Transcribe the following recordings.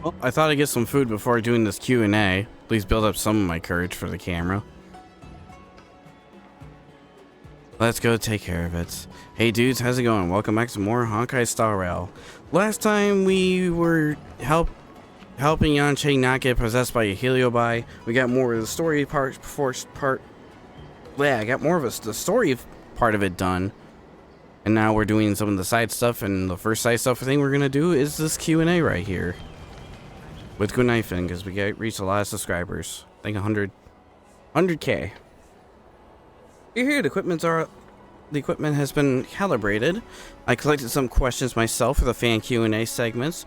Well, I thought I'd get some food before doing this Q&A. Please build up some of my courage for the camera. Let's go take care of it. Hey dudes, how's it going? Welcome back to more Honkai Star Rail. Last time we were helping Yancheng not get possessed by a Heliobi. We got more of the story part I got more of the story part of it done. And now we're doing some of the side stuff, and the first side stuff thing we're gonna do is this Q&A right here. With Guinaifen, because we reached a lot of subscribers. I think 100K. You're here, the equipment has been calibrated. I collected some questions myself for the fan Q&A segments,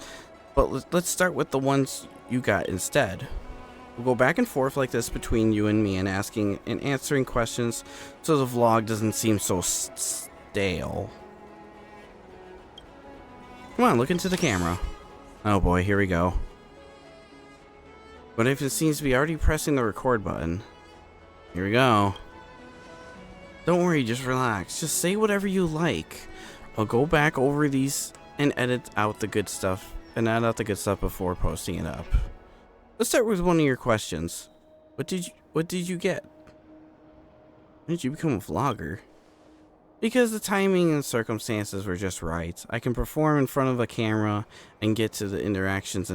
but let's start with the ones you got instead. We'll go back and forth like this between you and me and asking and answering questions so the vlog doesn't seem so stale. Come on, look into the camera. Oh boy, here we go. But if it seems to be already pressing the record button. Here we go. Don't worry, just relax. Just say whatever you like. I'll go back over these and edit out the good stuff before posting it up. Let's start with one of your questions. What did you get? When did you become a vlogger? Because the timing and circumstances were just right. I can perform in front of a camera and get to the interactions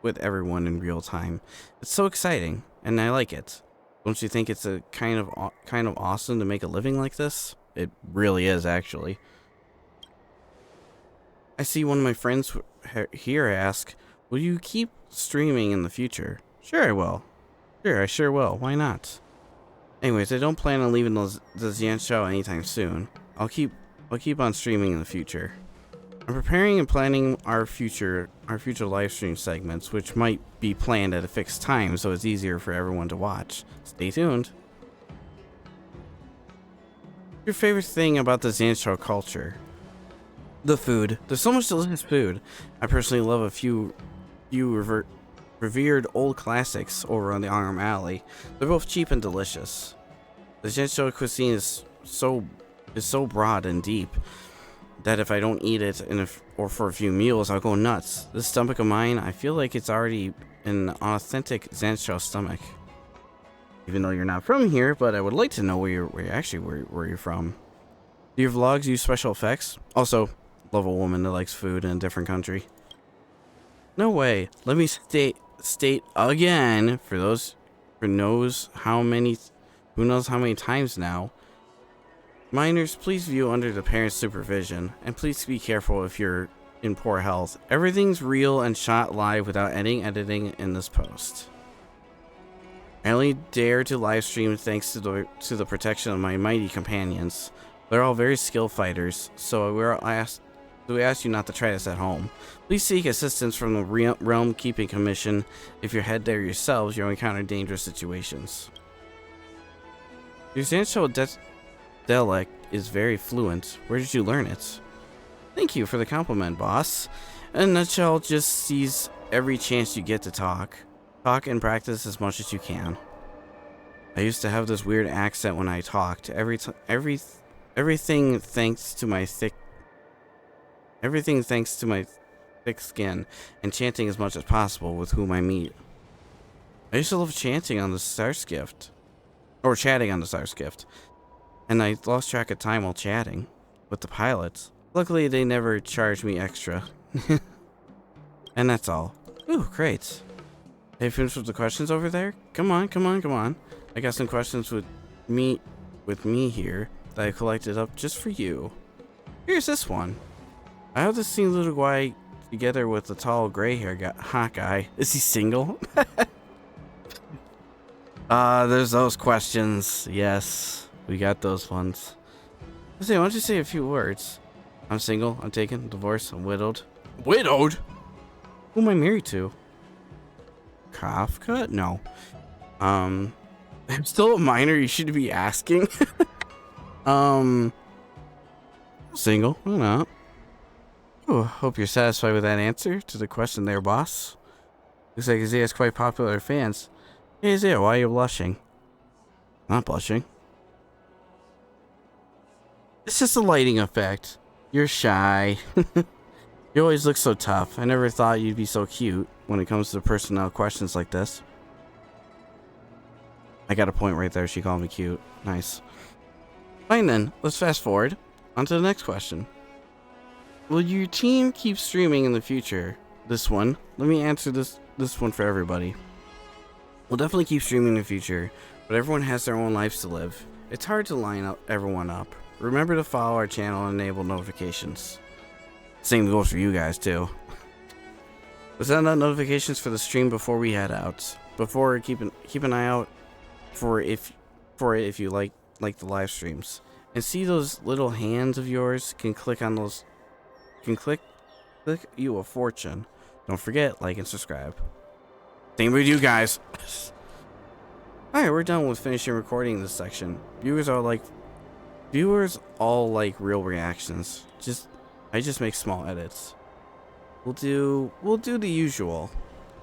with everyone in real time. It's so exciting, and I like it. Don't you think it's a kind of awesome to make a living like this? It really is, actually. I see one of my friends here ask, will you keep streaming in the future? Sure I will. Sure, I sure will. Why not? Anyways, I don't plan on leaving the Xian show anytime soon. I'll keep on streaming in the future. I'm preparing and planning our future live stream segments, which might be planned at a fixed time so it's easier for everyone to watch. Stay tuned. Your favorite thing about the Xian culture? The food. There's so much delicious food. I personally love a few revered old classics over on the Arm Alley. They're both cheap and delicious. The Xian cuisine is so broad and deep that if I don't eat it or for a few meals, I'll go nuts. This stomach of mine, I feel like it's already an authentic Xian stomach. Even though you're not from here, but I would like to know where you're from. Do your vlogs use special effects? Also, love a woman that likes food in a different country. No way. Let me state again who knows how many times now. Minors, please view under the parent's supervision, and please be careful if you're in poor health. Everything's real and shot live without any editing in this post. I only dare to live stream thanks to the protection of my mighty companions. They're all very skilled fighters, so we ask you not to try this at home. Please seek assistance from the Realm Keeping Commission. If you head there yourselves, you'll encounter dangerous situations. Your Xian dialect is very fluent. Where did you learn it? Thank you for the compliment, boss. In a nutshell, just seize every chance you get to talk. Talk and practice as much as you can. I used to have this weird accent when I talked. Everything thanks to my thick skin and chanting as much as possible with whom I meet. I used to love chanting on the Star's Gift. Or chatting on the Star's Gift. And I lost track of time while chatting with the pilots. Luckily, they never charged me extra. And that's all. Ooh, great. Have you finished with the questions over there? Come on. I got some questions with me here that I collected up just for you. Here's this one. I have this seen little guy together with the tall gray-haired guy. Is he single? There's those questions. Yes. We got those ones. Why don't you say a few words? I'm single, I'm taken, divorced, I'm widowed. Widowed? Who am I married to? Kafka? No. I'm still a minor, you should be asking. Single, why not? Ooh, hope you're satisfied with that answer to the question there, boss. Looks like Isaiah's quite popular with fans. Hey Isaiah, why are you blushing? Not blushing. It's just a lighting effect. You're shy. You always look so tough. I never thought you'd be so cute when it comes to personnel questions like this. I got a point right there. She called me cute. Nice. Fine then. Let's fast forward. On to the next question. Will your team keep streaming in the future? This one. Let me answer this one for everybody. We'll definitely keep streaming in the future, but everyone has their own lives to live. It's hard to line up everyone up. Remember to follow our channel and enable notifications. Same goes for you guys too. Send out notifications for the stream before we head out. Before keep an eye out for it if you like the live streams. And see those little hands of yours? Can click on those. Can click you a fortune. Don't forget, like and subscribe. Same with you guys. Alright, we're done with finishing recording this section. Viewers all like real reactions. I just make small edits. We'll do the usual.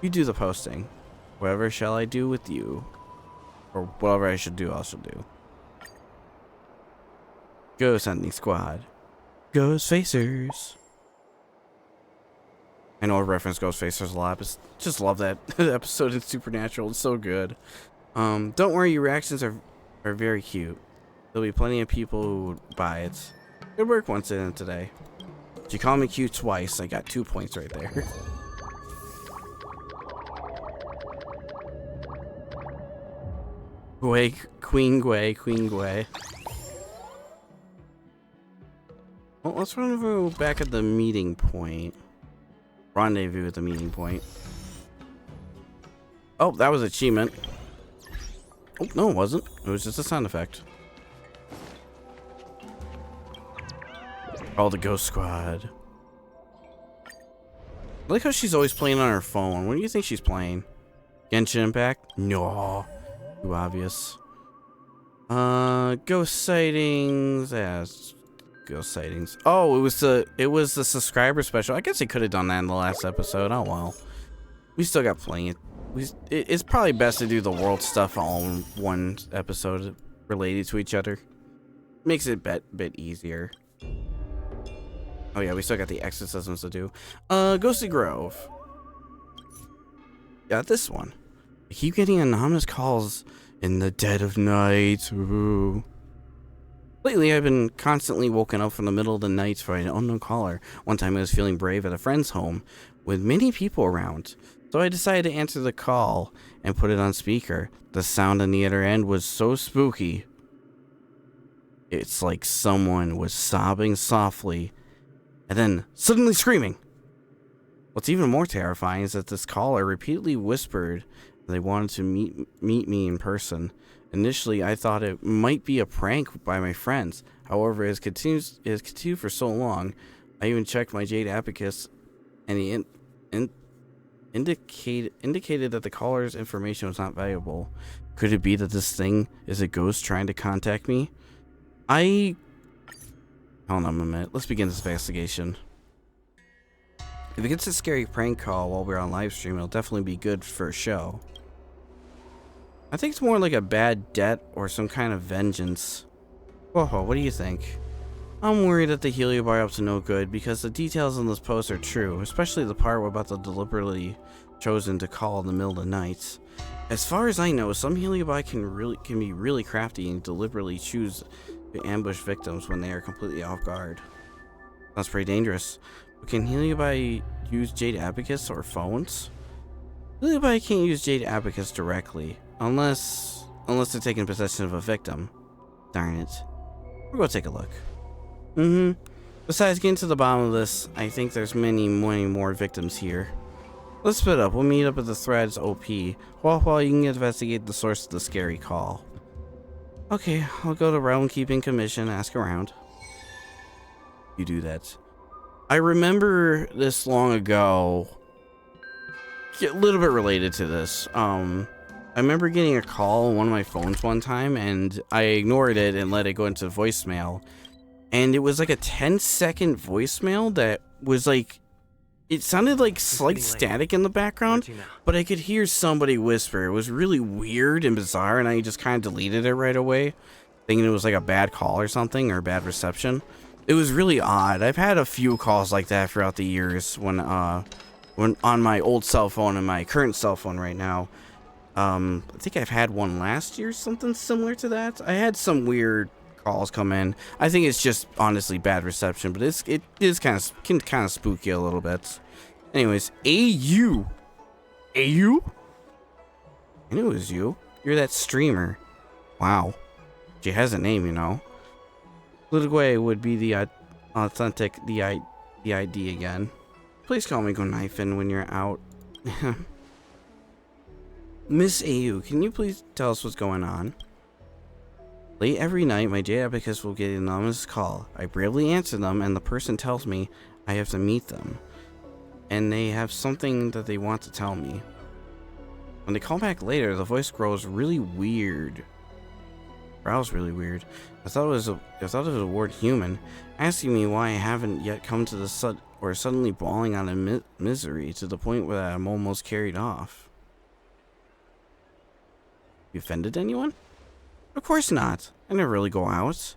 You do the posting. Whatever shall I do with you? Or whatever I should do, I shall do. Ghost Hunting Squad. Ghost Facers. I know I reference Ghost Facers a lot, but just love that episode in Supernatural. It's so good. Don't worry, your reactions are very cute. There'll be plenty of people who would buy it. Good work once in today. She called me cute twice. I got 2 points right there. Queen Gwei. Well, let's rendezvous back at the meeting point. Rendezvous at the meeting point. Oh, that was achievement. Oh, no, it wasn't. It was just a sound effect. Oh, the Ghost Squad. I like how she's always playing on her phone. What do you think she's playing? Genshin Impact? No. Too obvious. Ghost sightings. Yeah, ghost sightings. Oh, it was the subscriber special. I guess they could have done that in the last episode. Oh well. We still got plenty. It's probably best to do the world stuff all in one episode related to each other. Makes it a bit easier. Oh yeah, we still got the exorcisms to do. Ghostly Grove. Got this one. I keep getting anonymous calls in the dead of night. Ooh. Lately, I've been constantly woken up from the middle of the night by an unknown caller. One time I was feeling brave at a friend's home with many people around. So I decided to answer the call and put it on speaker. The sound on the other end was so spooky. It's like someone was sobbing softly and then suddenly screaming. What's even more terrifying is that this caller repeatedly whispered they wanted to meet me in person. Initially, I thought it might be a prank by my friends. However, it has continued for so long. I even checked my Jade Abacus, and he indicated that the caller's information was not valuable. Could it be that this thing is a ghost trying to contact me? Hold on a minute. Let's begin this investigation. If it gets a scary prank call while we're on live stream, it'll definitely be good for a show. I think it's more like a bad debt or some kind of vengeance. Whoa, what do you think? I'm worried that the Heliobi are up to no good because the details in this post are true, especially the part about the deliberately chosen to call in the middle of the night. As far as I know, some Heliobi can be really crafty and deliberately choose to ambush victims when they are completely off guard. That's pretty dangerous. But can Heliobi use Jade Abacus or phones? Heliobi can't use Jade Abacus directly, unless they're taking possession of a victim. Darn it. We'll go take a look. Besides getting to the bottom of this, I think there's many more victims here. Let's split up. We'll meet up at the threads OP. While you can investigate the source of the scary call. Okay, I'll go to Realm Keeping Commission, ask around. You do that. I remember this long ago. A little bit related to this. I remember getting a call on one of my phones one time, and I ignored it and let it go into voicemail. And it was like a 10-second voicemail that was like, it sounded like slight static in the background, but I could hear somebody whisper. It was really weird and bizarre, and I just kind of deleted it right away, thinking it was like a bad call or something, or bad reception. It was really odd. I've had a few calls like that throughout the years when on my old cell phone and my current cell phone right now. I think I've had one last year, something similar to that. I had some weird calls come in. I think it's just honestly bad reception, but it is kind of spooky a little bit. Anyways, AU. AU? I knew it was you. You're that streamer. Wow. She has a name, you know. Loufu would be the authentic the ID again. Please call me Guinaifen when you're out. Miss AU, can you please tell us what's going on? Late every night, my Jade Abacus will get an anonymous call. I bravely answer them, and the person tells me I have to meet them. And they have something that they want to tell me. When they call back later, the voice grows really weird. Growls really weird. I thought it was a word human, asking me why I haven't yet come to the suddenly bawling out of misery to the point where I'm almost carried off. You offended anyone? Of course not. I never really go out.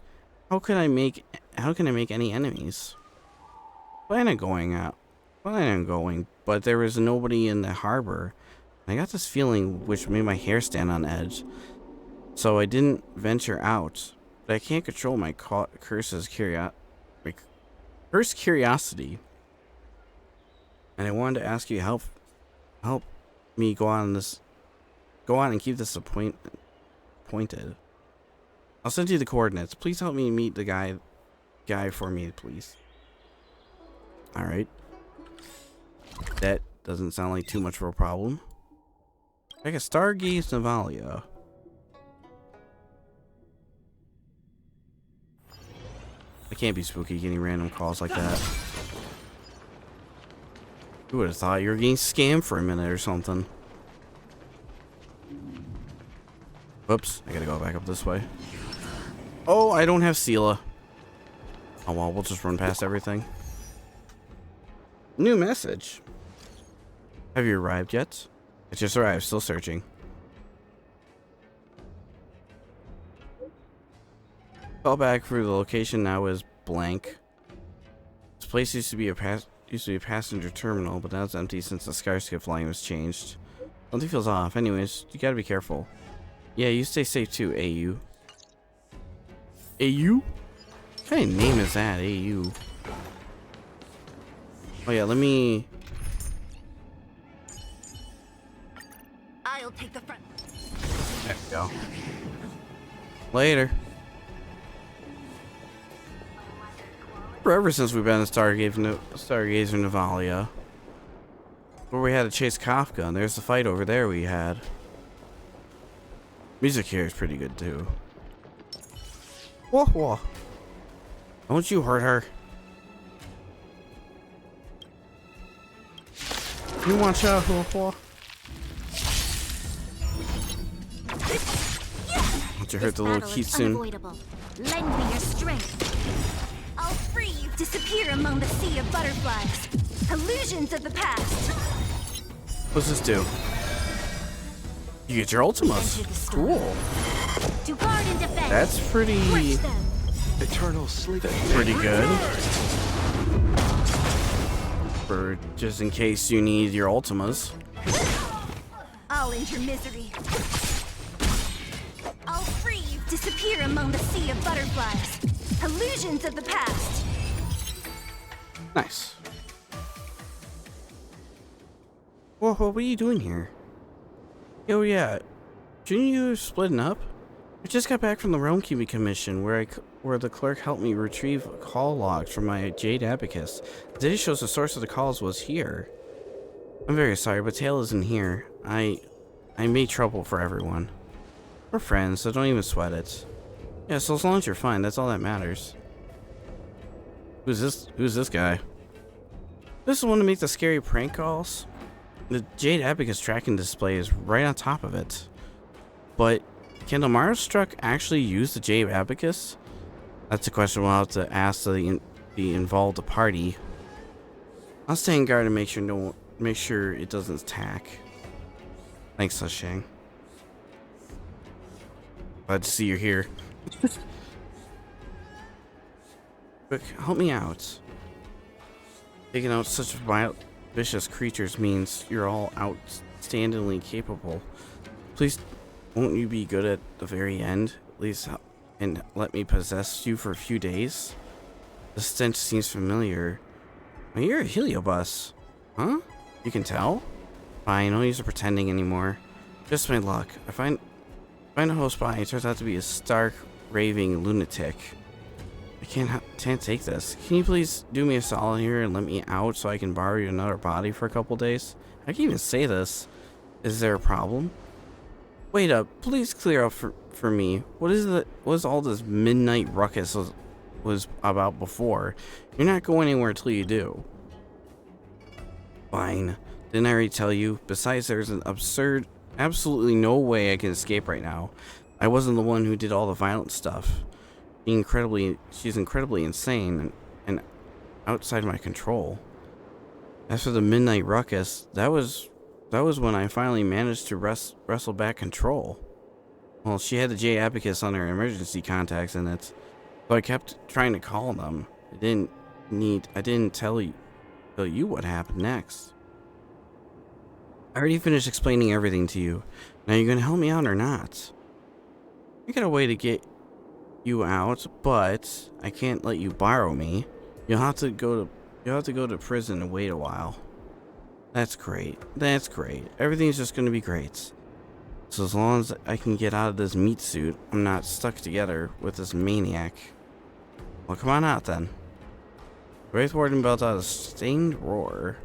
How can I make any enemies? Plan on going out. Plan on going, but there was nobody in the harbor. I got this feeling which made my hair stand on edge. So I didn't venture out. But I can't control my cursed curiosity. And I wanted to ask you help me go on and keep this appointed. I'll send you the coordinates. Please help me meet the guy for me, please. Alright. That doesn't sound like too much of a problem. Like a Stargaze Navalia. I can't be spooky getting random calls like that. Who would have thought you were getting scammed for a minute or something? Whoops, I gotta go back up this way. Oh, I don't have Sela. Oh well, we'll just run past everything. New message. Have you arrived yet? I just arrived, still searching. Call back for the location now is blank. This place used to be a passenger terminal, but now it's empty since the Skyskip line was changed. Something feels off. Anyways, you gotta be careful. Yeah, you stay safe too, AU. AU? What kind of name is that, AU? Oh yeah, let me... I'll take the front. There we go. Later. Forever since we've been in Stargazer Navalia, where we had to chase Kafka, and there's the fight over there we had. Music here is pretty good too. Whoa, whoa. Don't you hurt her. You want to whoa, whoa. Don't you hurt the little Kitsune. Lend me your strength. I'll free you. Disappear among the sea of butterflies. Illusions of the past. What's this do? You get your ultimas. Cool. To guard and defend. That's pretty... Eternal sleep. That's pretty good. For just in case you need your ultimas. I'll end your misery. I'll free you. Disappear among the sea of butterflies. Illusions of the past. Nice. Whoa, what are you doing here? Oh yeah, shouldn't you have splitting up? I just got back from the Realm Keeping Commission where the clerk helped me retrieve call logs from my Jade Abacus. The data shows the source of the calls was here. I'm very sorry, but Tail isn't here. I made trouble for everyone. We're friends, so don't even sweat it. Yeah, so as long as you're fine, that's all that matters. Who's this guy? This is the one to make the scary prank calls? The Jade Abacus tracking display is right on top of it. But can the Marstruck actually use the Jade Abacus? That's a question we'll have to ask the involved party. I'll stay in guard and make sure it doesn't attack. Thanks, Shang. Glad to see you're here. Quick, help me out. Taking out such vicious creatures means you're all outstandingly capable. Please, won't you be good at the very end? At least, and let me possess you for a few days? The stench seems familiar. Oh, you're a heliobus. Huh? You can tell? Fine, no use of pretending anymore. Just my luck. I find a host body. It turns out to be a stark, raving lunatic. I can't take this. Can you please do me a solid here and let me out so I can borrow you another body for a couple days? I can't even say this. Is there a problem? Wait up. Please clear up for me. What is all this midnight ruckus was about before? You're not going anywhere till you do. Fine. Didn't I already tell you? Besides, there's an absolutely no way I can escape right now. I wasn't the one who did all the violent stuff. She's incredibly insane and outside my control. As for the midnight ruckus, that was when I finally managed to wrestle back control. Well, she had the J Abacus on her emergency contacts in it, so I kept trying to call them. I didn't tell you what happened next. I already finished explaining everything to you. Now you're gonna help me out or not? I got a way to get you out, but I can't let you borrow me. You'll have to go to prison and wait a while. That's great. Everything's just gonna be great. So as long as I can get out of this meat suit, I'm not stuck together with this maniac. Well, come on out then. Wraith Warden belts out a stained roar.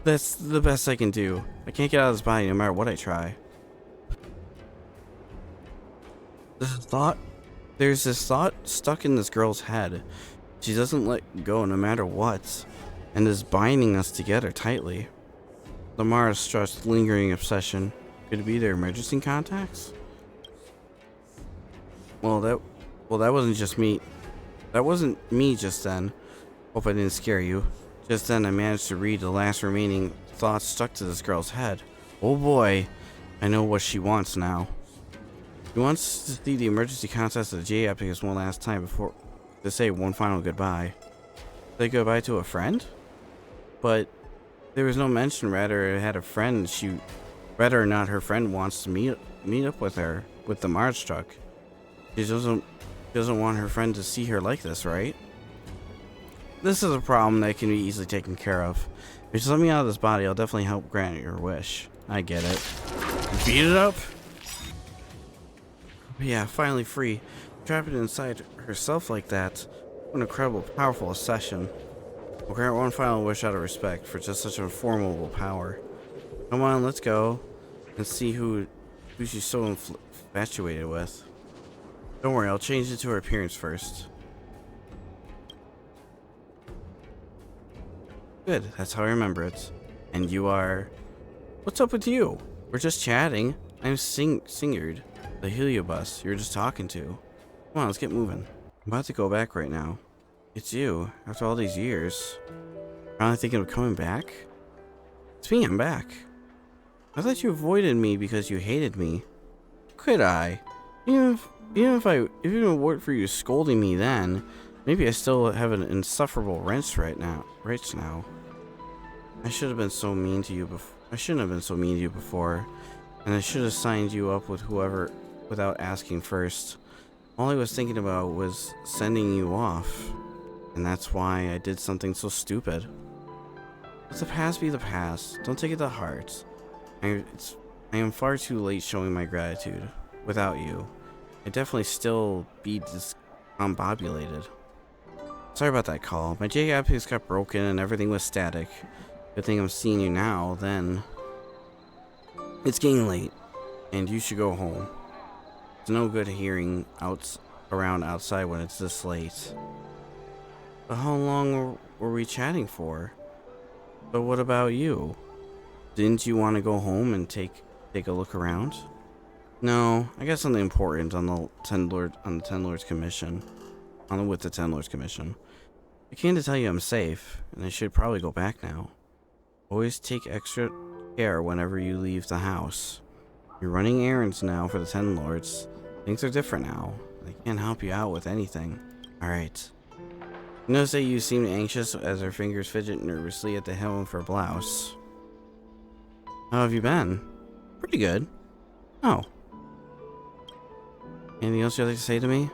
That's the best I can do. I can't get out of this body no matter what I try. There's this thought stuck in this girl's head. She doesn't let go no matter what, and is binding us together tightly. Lamara's stressed, lingering obsession. Could it be their emergency contacts? Well, that wasn't just me. That wasn't me just then. Hope I didn't scare you. Just then I managed to read the last remaining thoughts stuck to this girl's head. Oh boy, I know what she wants now. She wants to see the emergency contacts of the J Abacus one last time before to say one final goodbye. Say goodbye to a friend? But there was no mention rather it had a friend. Whether or not her friend wants to meet up with her with the Mars truck. She doesn't want her friend to see her like this, right? This is a problem that can be easily taken care of. If you just let me out of this body, I'll definitely help grant your wish. I get it. Beat it up? Yeah, finally free. Trapped inside herself like that. What an incredible, powerful accession. We'll grant one final wish out of respect for just such a formidable power. Come on, let's go and see who she's so infatuated with. Don't worry, I'll change it to her appearance first. Good, that's how I remember it. And you are... What's up with you? We're just chatting. I'm Singard, the heliobus you were just talking to. Come on, let's get moving. I'm about to go back right now. It's you, after all these years. Finally thinking of coming back? It's me, I'm back. I thought you avoided me because you hated me. Could I? Even if it weren't for you scolding me then, maybe I still have an insufferable wrench right now. I should have been so mean to you before. I shouldn't have been so mean to you before, and I should have signed you up with whoever without asking first. All I was thinking about was sending you off, and that's why I did something so stupid. Let the past be the past. Don't take it to heart. I am far too late showing my gratitude. Without you, I'd definitely still be discombobulated. Sorry about that call. My J Abacus got broken and everything was static. Good thing I'm seeing you now, then. It's getting late, and you should go home. It's no good hearing around outside when it's this late. But how long were we chatting for? But what about you? Didn't you want to go home and take a look around? No, I got something important on the Ten Lords Commission. With the Ten Lords Commission. I came to tell you I'm safe, and I should probably go back now. Always take extra care whenever you leave the house. You're running errands now for the Ten Lords. Things are different now. I can't help you out with anything. Alright. Notice that you seem anxious as her fingers fidget nervously at the hem of her blouse. How have you been? Pretty good. Oh. Anything else you'd like to say to me?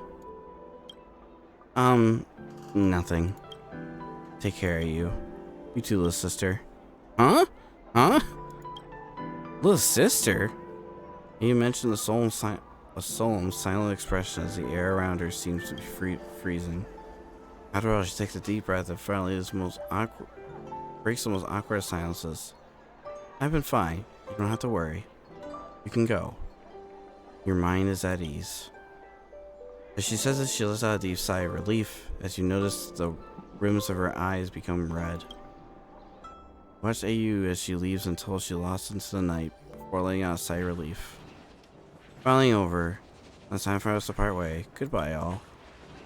Nothing. Take care of you. You too, little sister. Huh? Huh? Little sister? You mentioned a solemn, silent expression as the air around her seems to be freezing. After all, she takes a deep breath and finally breaks the most awkward of silences. I've been fine. You don't have to worry. You can go. Your mind is at ease. As she says this, she lets out a deep sigh of relief as you notice the rims of her eyes become red. Watch AU as she leaves until she lost into the night before letting out a sigh of relief. Finally over. It's time for us to part way. Goodbye, all.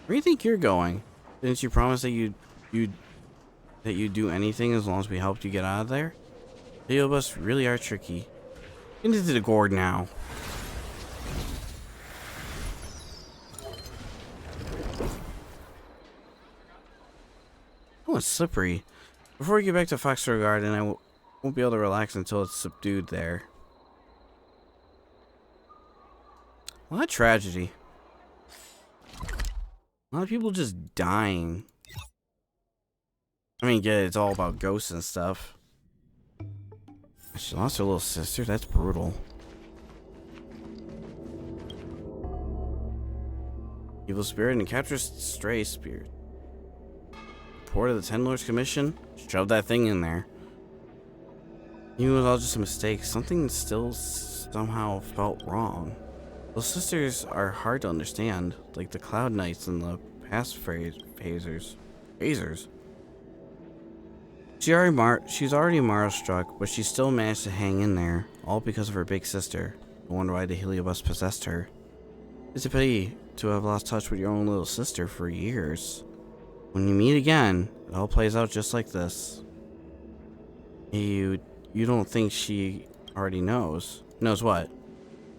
Where do you think you're going? Didn't you promise that you'd do anything as long as we helped you get out of there? The Heliobus really are tricky. Get into the gourd now. Oh, it's slippery. Before we get back to Foxtrot Garden, I won't be able to relax until it's subdued there. A lot of tragedy. A lot of people just dying. I mean, yeah, it's all about ghosts and stuff. She lost her little sister? That's brutal. Evil spirit and captures stray spirit. Report of the Ten Lords Commission? Shove that thing in there. Even with all just a mistake, something still somehow felt wrong. Those sisters are hard to understand, like the Cloud Knights and the past phasers. She's already Maro-struck, but she still managed to hang in there, all because of her big sister. I wonder why the Heliobus possessed her. It's a pity to have lost touch with your own little sister for years. When you meet again, it all plays out just like this. You don't think she already knows? Knows what?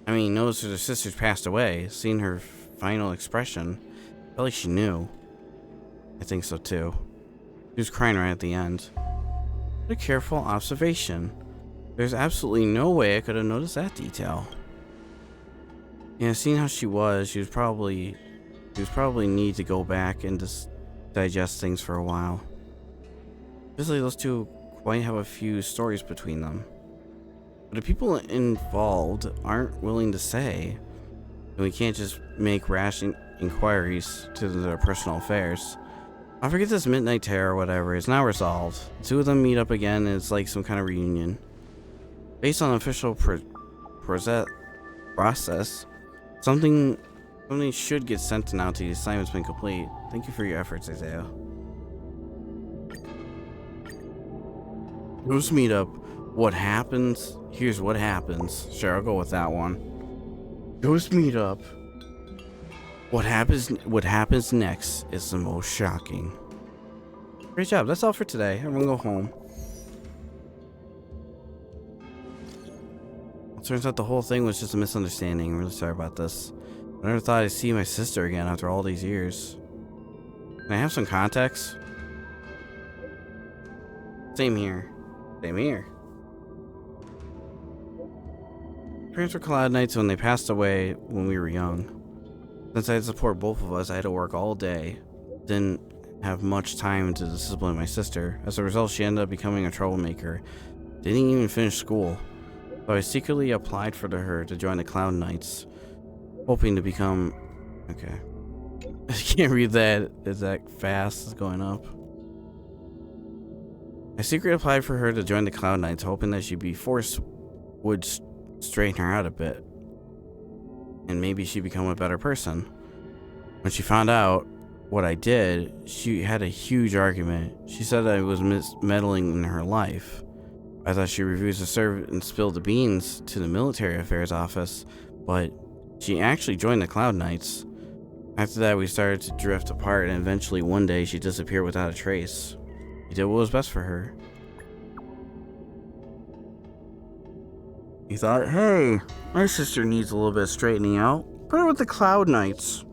I mean, knows that her sister's passed away. Seeing her final expression, felt like she knew. I think so too. She was crying right at the end. What a careful observation. There's absolutely no way I could have noticed that detail. Yeah, seeing how she was probably need to go back and just digest things for a while. Obviously, those two quite have a few stories between them. But the people involved aren't willing to say, and we can't just make rash inquiries to their personal affairs. I forget this midnight terror or whatever is now resolved. The two of them meet up again and it's like some kind of reunion. Based on official process, something should get sent now till the assignment's been complete. Thank you for your efforts, Isaiah. Ghost meetup. What happens? Here's what happens. Sure, I'll go with that one. Ghost meetup. What happens next is the most shocking. Great job. That's all for today. Everyone go home. It turns out the whole thing was just a misunderstanding. I'm really sorry about this. I never thought I'd see my sister again after all these years. Can I have some context? Same here. Same here. Parents were Cloud Knights when they passed away when we were young. Since I had to support both of us, I had to work all day. Didn't have much time to discipline my sister. As a result, she ended up becoming a troublemaker. Didn't even finish school. So I secretly applied for her to join the Cloud Knights, hoping to become... Okay. I can't read that. Is that fast? It's going up. I secretly applied for her to join the Cloud Knights, hoping that she'd be forced would straighten her out a bit. And maybe she'd become a better person. When she found out what I did, she had a huge argument. She said I was meddling in her life. I thought she refused to serve and spilled the beans to the military affairs office, but she actually joined the Cloud Knights. After that, we started to drift apart, and eventually one day she disappeared without a trace. He did what was best for her. He thought, hey, my sister needs a little bit of straightening out. Put her with the Cloud Knights.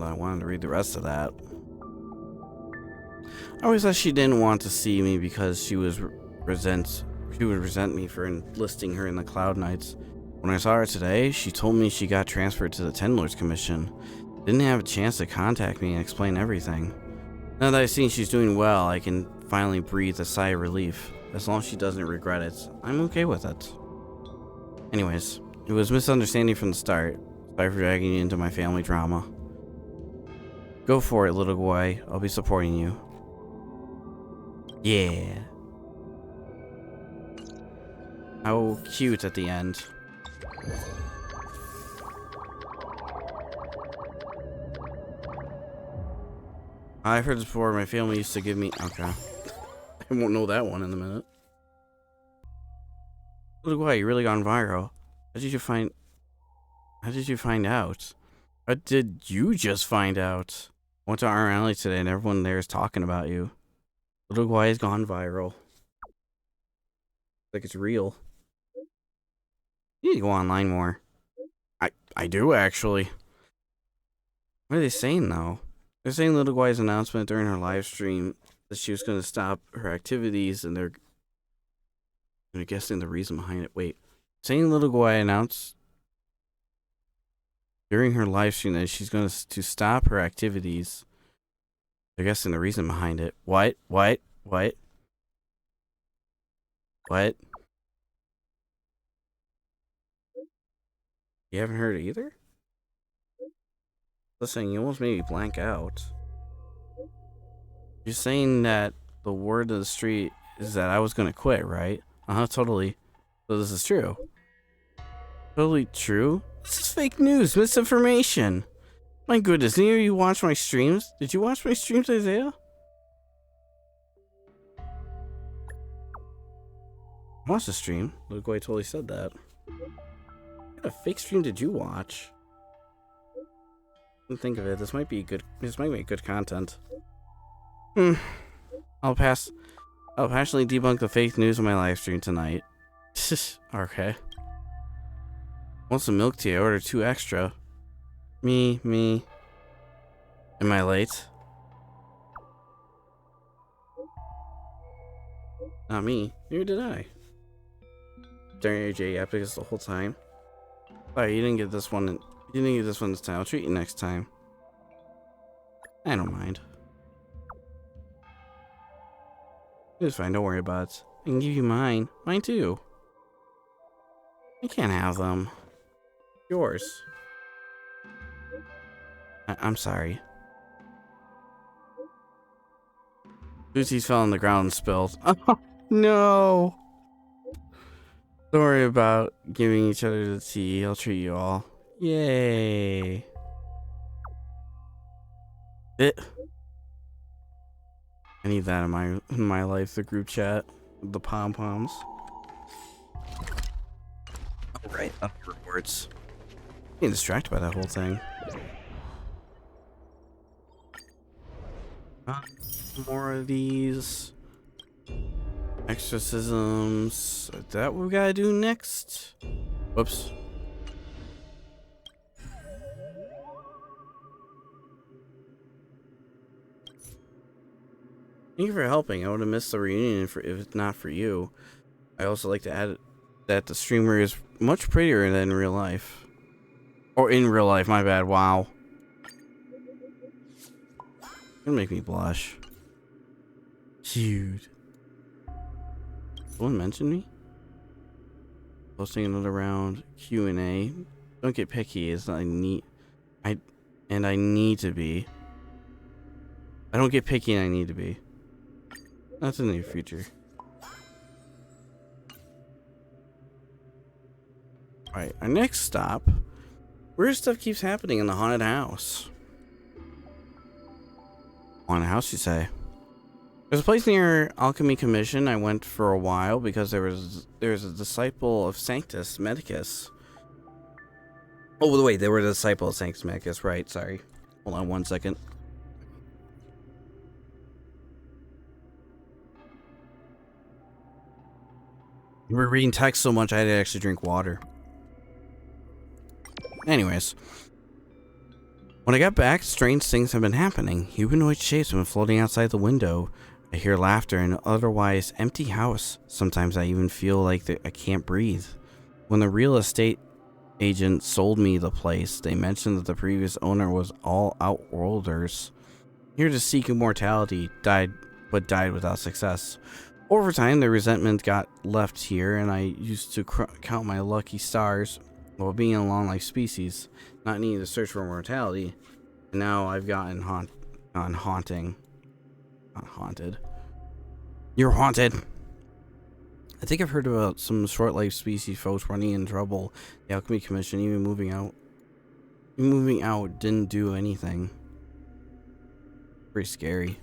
Although I wanted to read the rest of that. I always thought she didn't want to see me because she would resent me for enlisting her in the Cloud Knights. When I saw her today, she told me she got transferred to the Ten Lords Commission. Didn't have a chance to contact me and explain everything. Now that I've seen she's doing well, I can finally breathe a sigh of relief. As long as she doesn't regret it, I'm okay with it. Anyways, it was a misunderstanding from the start. Sorry for dragging you into my family drama. Go for it, little boy. I'll be supporting you. Yeah. How cute at the end. I've heard this before. My family used to give me... Okay. I won't know that one in a minute. Little boy, you really gone viral. How did you find out? What did you just find out? I went to our alley today and everyone there is talking about you. Little boy has gone viral. Like it's real. You need to go online more. I do actually. What are they saying though? They're saying Little Guai's announcement during her live stream that she was going to stop her activities, and they're guessing the reason behind it. Wait, saying Little Guai announced during her live stream that she's going to stop her activities. They're guessing the reason behind it. What? You haven't heard it either? Listen, you almost made me blank out. You're saying that the word of the street is that I was gonna quit, right? Totally. So this is true. Totally true? This is fake news, misinformation. My goodness, neither of you watch my streams? Did you watch my streams, Isaiah? I watched the stream. Luke White totally said that. What kind of fake stream did you watch? Think of it. This might make good content. I'll passionately debunk the fake news on my live stream tonight. Okay. Want some milk tea? I ordered 2 extra. Me. Am I late? Not me. Neither did I. Staring at AJ Epicus the whole time. Sorry, you didn't get this one. You didn't get this one this time. I'll treat you next time. I don't mind. It's fine. Don't worry about it. I can give you mine. Mine too. I can't have them. Yours. I'm sorry. Lucy's fell on the ground and spilled. Oh, no. Don't worry about giving each other the tea. I'll treat you all. Yay. I need that in my life, the group chat. The pom-poms. Alright, rewards. Getting distracted by that whole thing. More of these exorcisms. Is that what we gotta do next? Whoops. Thank you for helping. I would have missed the reunion if it's not for you. I also like to add that the streamer is much prettier than in real life. Or in real life, my bad. Wow. It'll make me blush. Cute. Someone mentioned me? Posting another round Q&A. Don't get picky. It's not I need to be. I don't get picky and I need to be. That's in the near future. Alright, our next stop. Weird stuff keeps happening in the haunted house. Haunted house, you say? There's a place near Alchemy Commission I went for a while because there's a disciple of Sanctus Medicus. Oh, wait, they were a disciple of Sanctus Medicus, right? Sorry. Hold on 1 second. We were reading text so much I had to actually drink water. Anyways. When I got back, strange things have been happening. Humanoid shapes have been floating outside the window. I hear laughter in an otherwise empty house. Sometimes I even feel like I can't breathe. When the real estate agent sold me the place, they mentioned that the previous owner was all outworlders, here to seek immortality, died without success. Over time, the resentment got left here, and I used to count my lucky stars while being a long life species, not needing to search for immortality. And now I've gotten haunting. Not haunted. You're haunted. I think I've heard about some short life species folks running in trouble. The Alchemy Commission, even moving out didn't do anything. Pretty scary.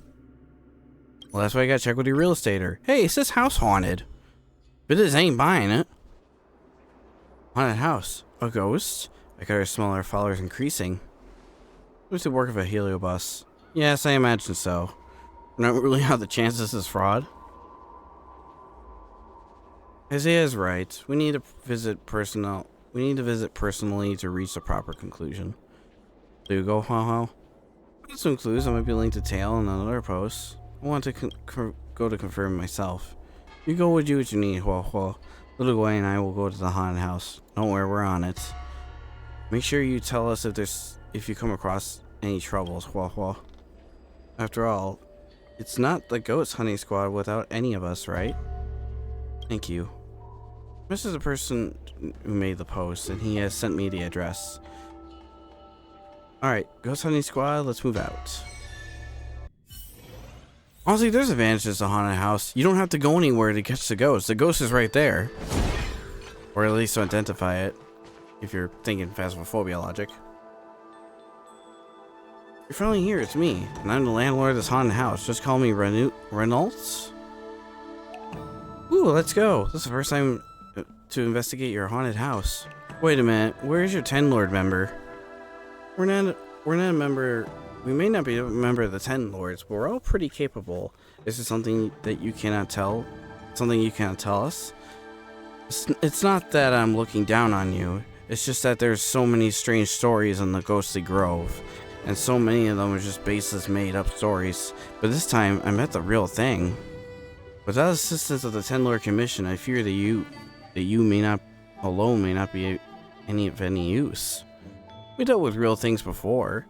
Well, that's why I gotta check with your real estater. Hey, is this house haunted? But this ain't buying it. Haunted house. A ghost? I got our smaller followers increasing. What's the work of a heliobus? Yes, I imagine so. We're not ruling out the chances this is fraud. Isaiah is right. We need to visit personally to reach the proper conclusion. So you go, ho. Got some clues I might be linked to Tail and another post. I want to go to confirm myself. You go with what you need, ho. Little Guy and I will go to the haunted house. Don't worry, we're on it. Make sure you tell us if you come across any troubles, ho. After all, it's not the ghost hunting squad without any of us, right? Thank you. This is the person who made the post, and he has sent me the address. Alright, ghost hunting squad, let's move out. Honestly, there's advantages to haunted house. You don't have to go anywhere to catch the ghost. The ghost is right there. Or at least to identify it, if you're thinking phasmophobia logic. You're finally here, it's me, and I'm the landlord of this haunted house. Just call me Reynolds? Ooh, let's go. This is the first time to investigate your haunted house. Wait a minute, where's your Ten Lord member? We're not a member. We may not be a member of the Ten Lords, but we're all pretty capable. Is there something that you cannot tell? Something you cannot tell us? It's not that I'm looking down on you. It's just that there's so many strange stories in the Ghostly Grove, and so many of them are just baseless, made-up stories. But this time, I met the real thing. Without assistance of the Ten Lord Commission, I fear that you may not be of any use. We dealt with real things before.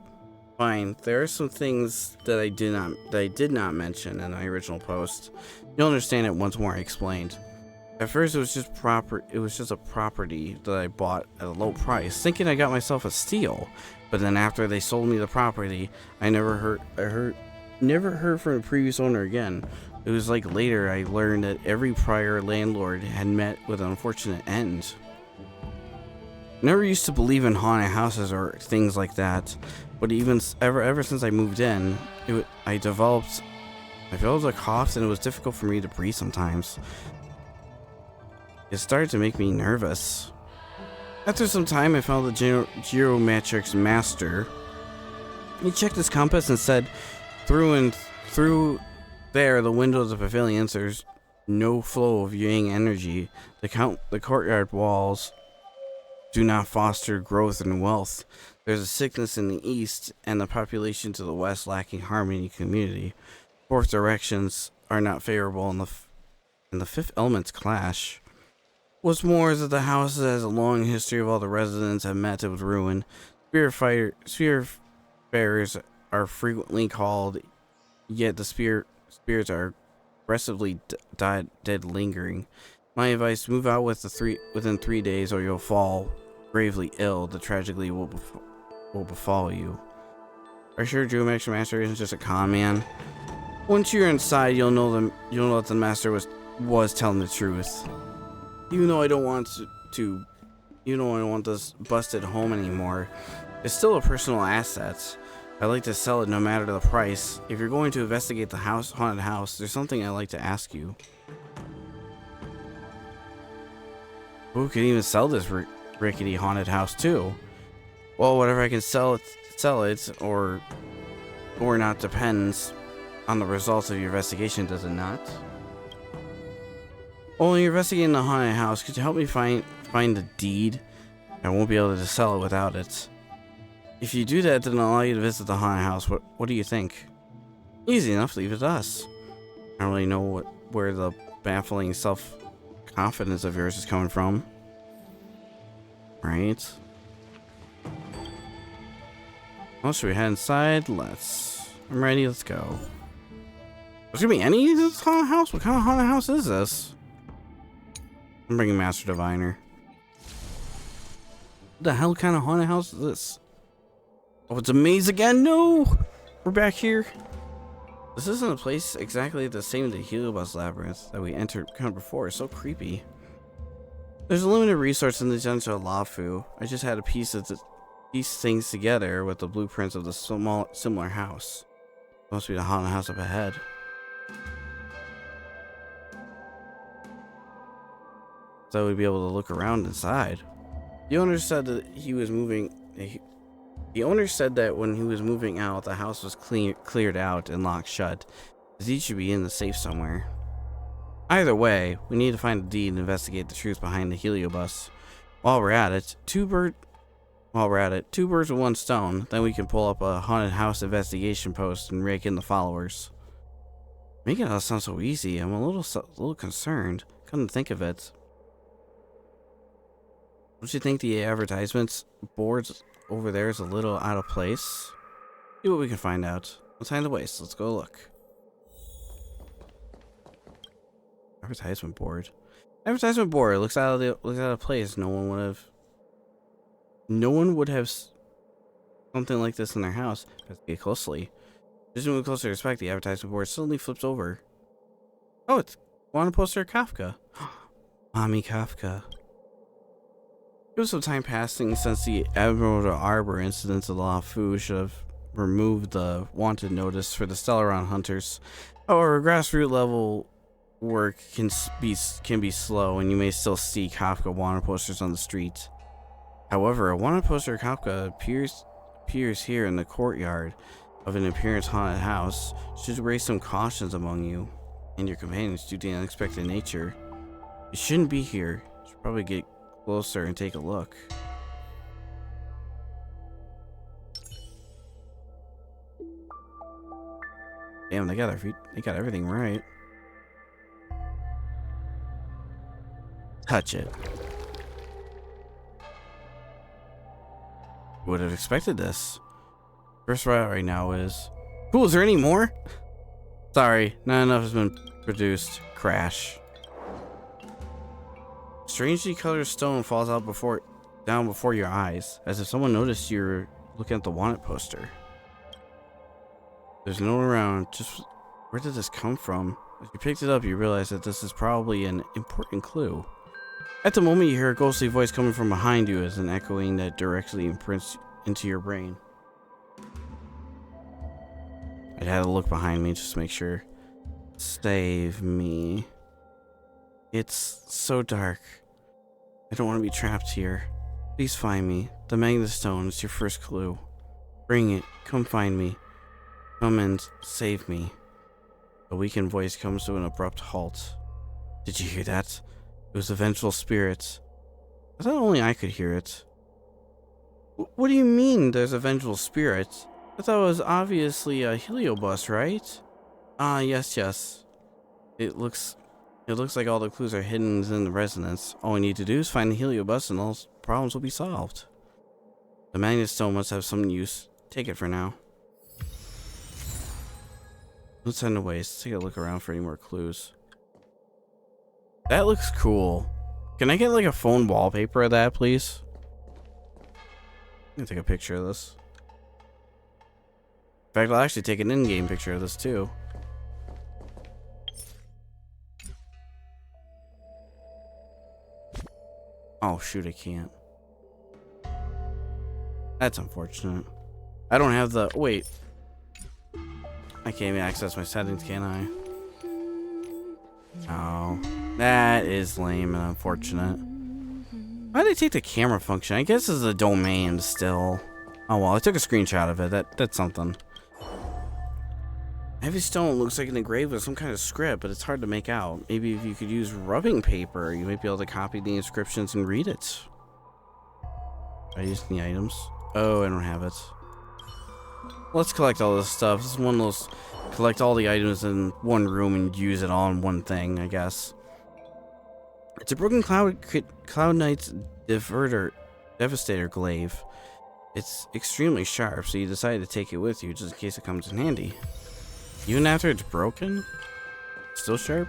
Fine, there are some things that I did not mention in my original post. You'll understand it once more explained. At first, it was just a property that I bought at a low price, thinking I got myself a steal. But then after they sold me the property, I never heard from the previous owner again. It was like later I learned that every prior landlord had met with an unfortunate end. Never used to believe in haunted houses or things like that, but ever since I moved in, I developed a cough, and it was difficult for me to breathe sometimes. It started to make me nervous. After some time, I found the geometrics master. He checked his compass and said, through there, the windows of the pavilions, there's no flow of yang energy. The courtyard walls do not foster growth and wealth. There's a sickness in the east, and the population to the west lacking harmony and community. Both directions are not favorable, and the fifth elements clash. What's more is that the house has a long history of all the residents have met with ruin. Spiritfarers are frequently called, yet the spirits are aggressively dead lingering. My advice, move out within 3 days or you'll fall gravely ill. The tragedy will befall you. Are you sure Geometric Master isn't just a con man? Once you're inside, you'll know that the master was telling the truth. Even though I don't want this busted home anymore, it's still a personal asset. I'd like to sell it no matter the price. If you're going to investigate the haunted house, there's something I'd like to ask you. Who can even sell this rickety haunted house too? Well, whatever I can sell it or not depends on the results of your investigation, does it not? Well, when you're investigating the haunted house, could you help me find the deed? I won't be able to sell it without it. If you do that, then I'll allow you to visit the haunted house. What do you think? Easy enough, leave it to us. I don't really know where the baffling self-confidence of yours is coming from. Right? Well, should we head inside? I'm ready, let's go. There's gonna be any of this haunted house? What kind of haunted house is this? I'm bringing Master Diviner. What the hell kind of haunted house is this? Oh, it's a maze again? No! We're back here. This isn't a place exactly the same as the Heliobus Labyrinth that we entered kind of before. It's so creepy. There's a limited resource in the Genja Loufu. I just had to piece things together with the blueprints of the similar house. Must be the haunted house up ahead. So we'd be able to look around inside. The owner said that he was moving. The owner said that when he was moving out, the house was cleared out and locked shut. The deed should be in the safe somewhere. Either way, we need to find the deed and investigate the truth behind the Heliobus. While we're at it, two birds with one stone. Then we can pull up a haunted house investigation post and rake in the followers. Making it all sound so easy, I'm a little concerned. Come to think of it. Don't you think the advertisements boards over there is a little out of place? See what we can find out. No time to waste. Let's go look. Advertisement board. Advertisement board looks out of place. No one would have something like this in their house. Let's get closely. Just move closer to respect. The advertisement board suddenly flips over. Oh, it's wanted poster of Kafka. Mommy Kafka. It was some time passing since the Emerald Arbor incidents of Loufu should have removed the wanted notice for the Stellaron hunters. However, grassroots level work can be slow, and you may still see Kafka wanted posters on the street. However, a wanted poster of Kafka appears here in the courtyard of an appearance haunted house. Should raise some cautions among you and your companions due to the unexpected nature. You shouldn't be here. You should probably get closer and take a look. Damn, they got everything right. Touch it. Would have expected this. First right now is cool. Is there any more? Sorry, not enough has been produced. Crash. Strangely colored stone falls out down before your eyes, as if someone noticed you're looking at the wanted poster. There's no one around. Just where did this come from? As you picked it up, you realize that this is probably an important clue. At the moment, you hear a ghostly voice coming from behind you as an echoing that directly imprints into your brain. I had to look behind me just to make sure. Save me. It's so dark. I don't want to be trapped here. Please find me. The Magnet Stone is your first clue. Bring it. Come find me. Come and save me. A weakened voice comes to an abrupt halt. Did you hear that? It was a vengeful spirit. I thought only I could hear it. What do you mean there's a vengeful spirit? I thought it was obviously a Heliobus, right? Ah, yes. It looks like all the clues are hidden in the resonance. All we need to do is find the Heliobus and all problems will be solved. The Magnet Stone must have some use. Take it for now. Let's send it away. Let's take a look around for any more clues. That looks cool. Can I get like a phone wallpaper of that, please? I'm gonna take a picture of this. In fact, I'll actually take an in-game picture of this too. Oh shoot, I can't. That's unfortunate. I don't have the... Wait. I can't even access my settings, can I? Oh. That is lame and unfortunate. Why did they take the camera function? I guess it's a domain still. Oh well, I took a screenshot of it. That's something. Heavy stone looks like an engraved with some kind of script, but it's hard to make out. Maybe if you could use rubbing paper, you might be able to copy the inscriptions and read it. I use the items. Oh, I don't have it. Let's collect all this stuff. This is one of those collect all the items in one room and use it all in one thing, I guess. It's a broken Cloud Knight's Devastator glaive. It's extremely sharp, so you decided to take it with you just in case it comes in handy. Even after it's broken, still sharp,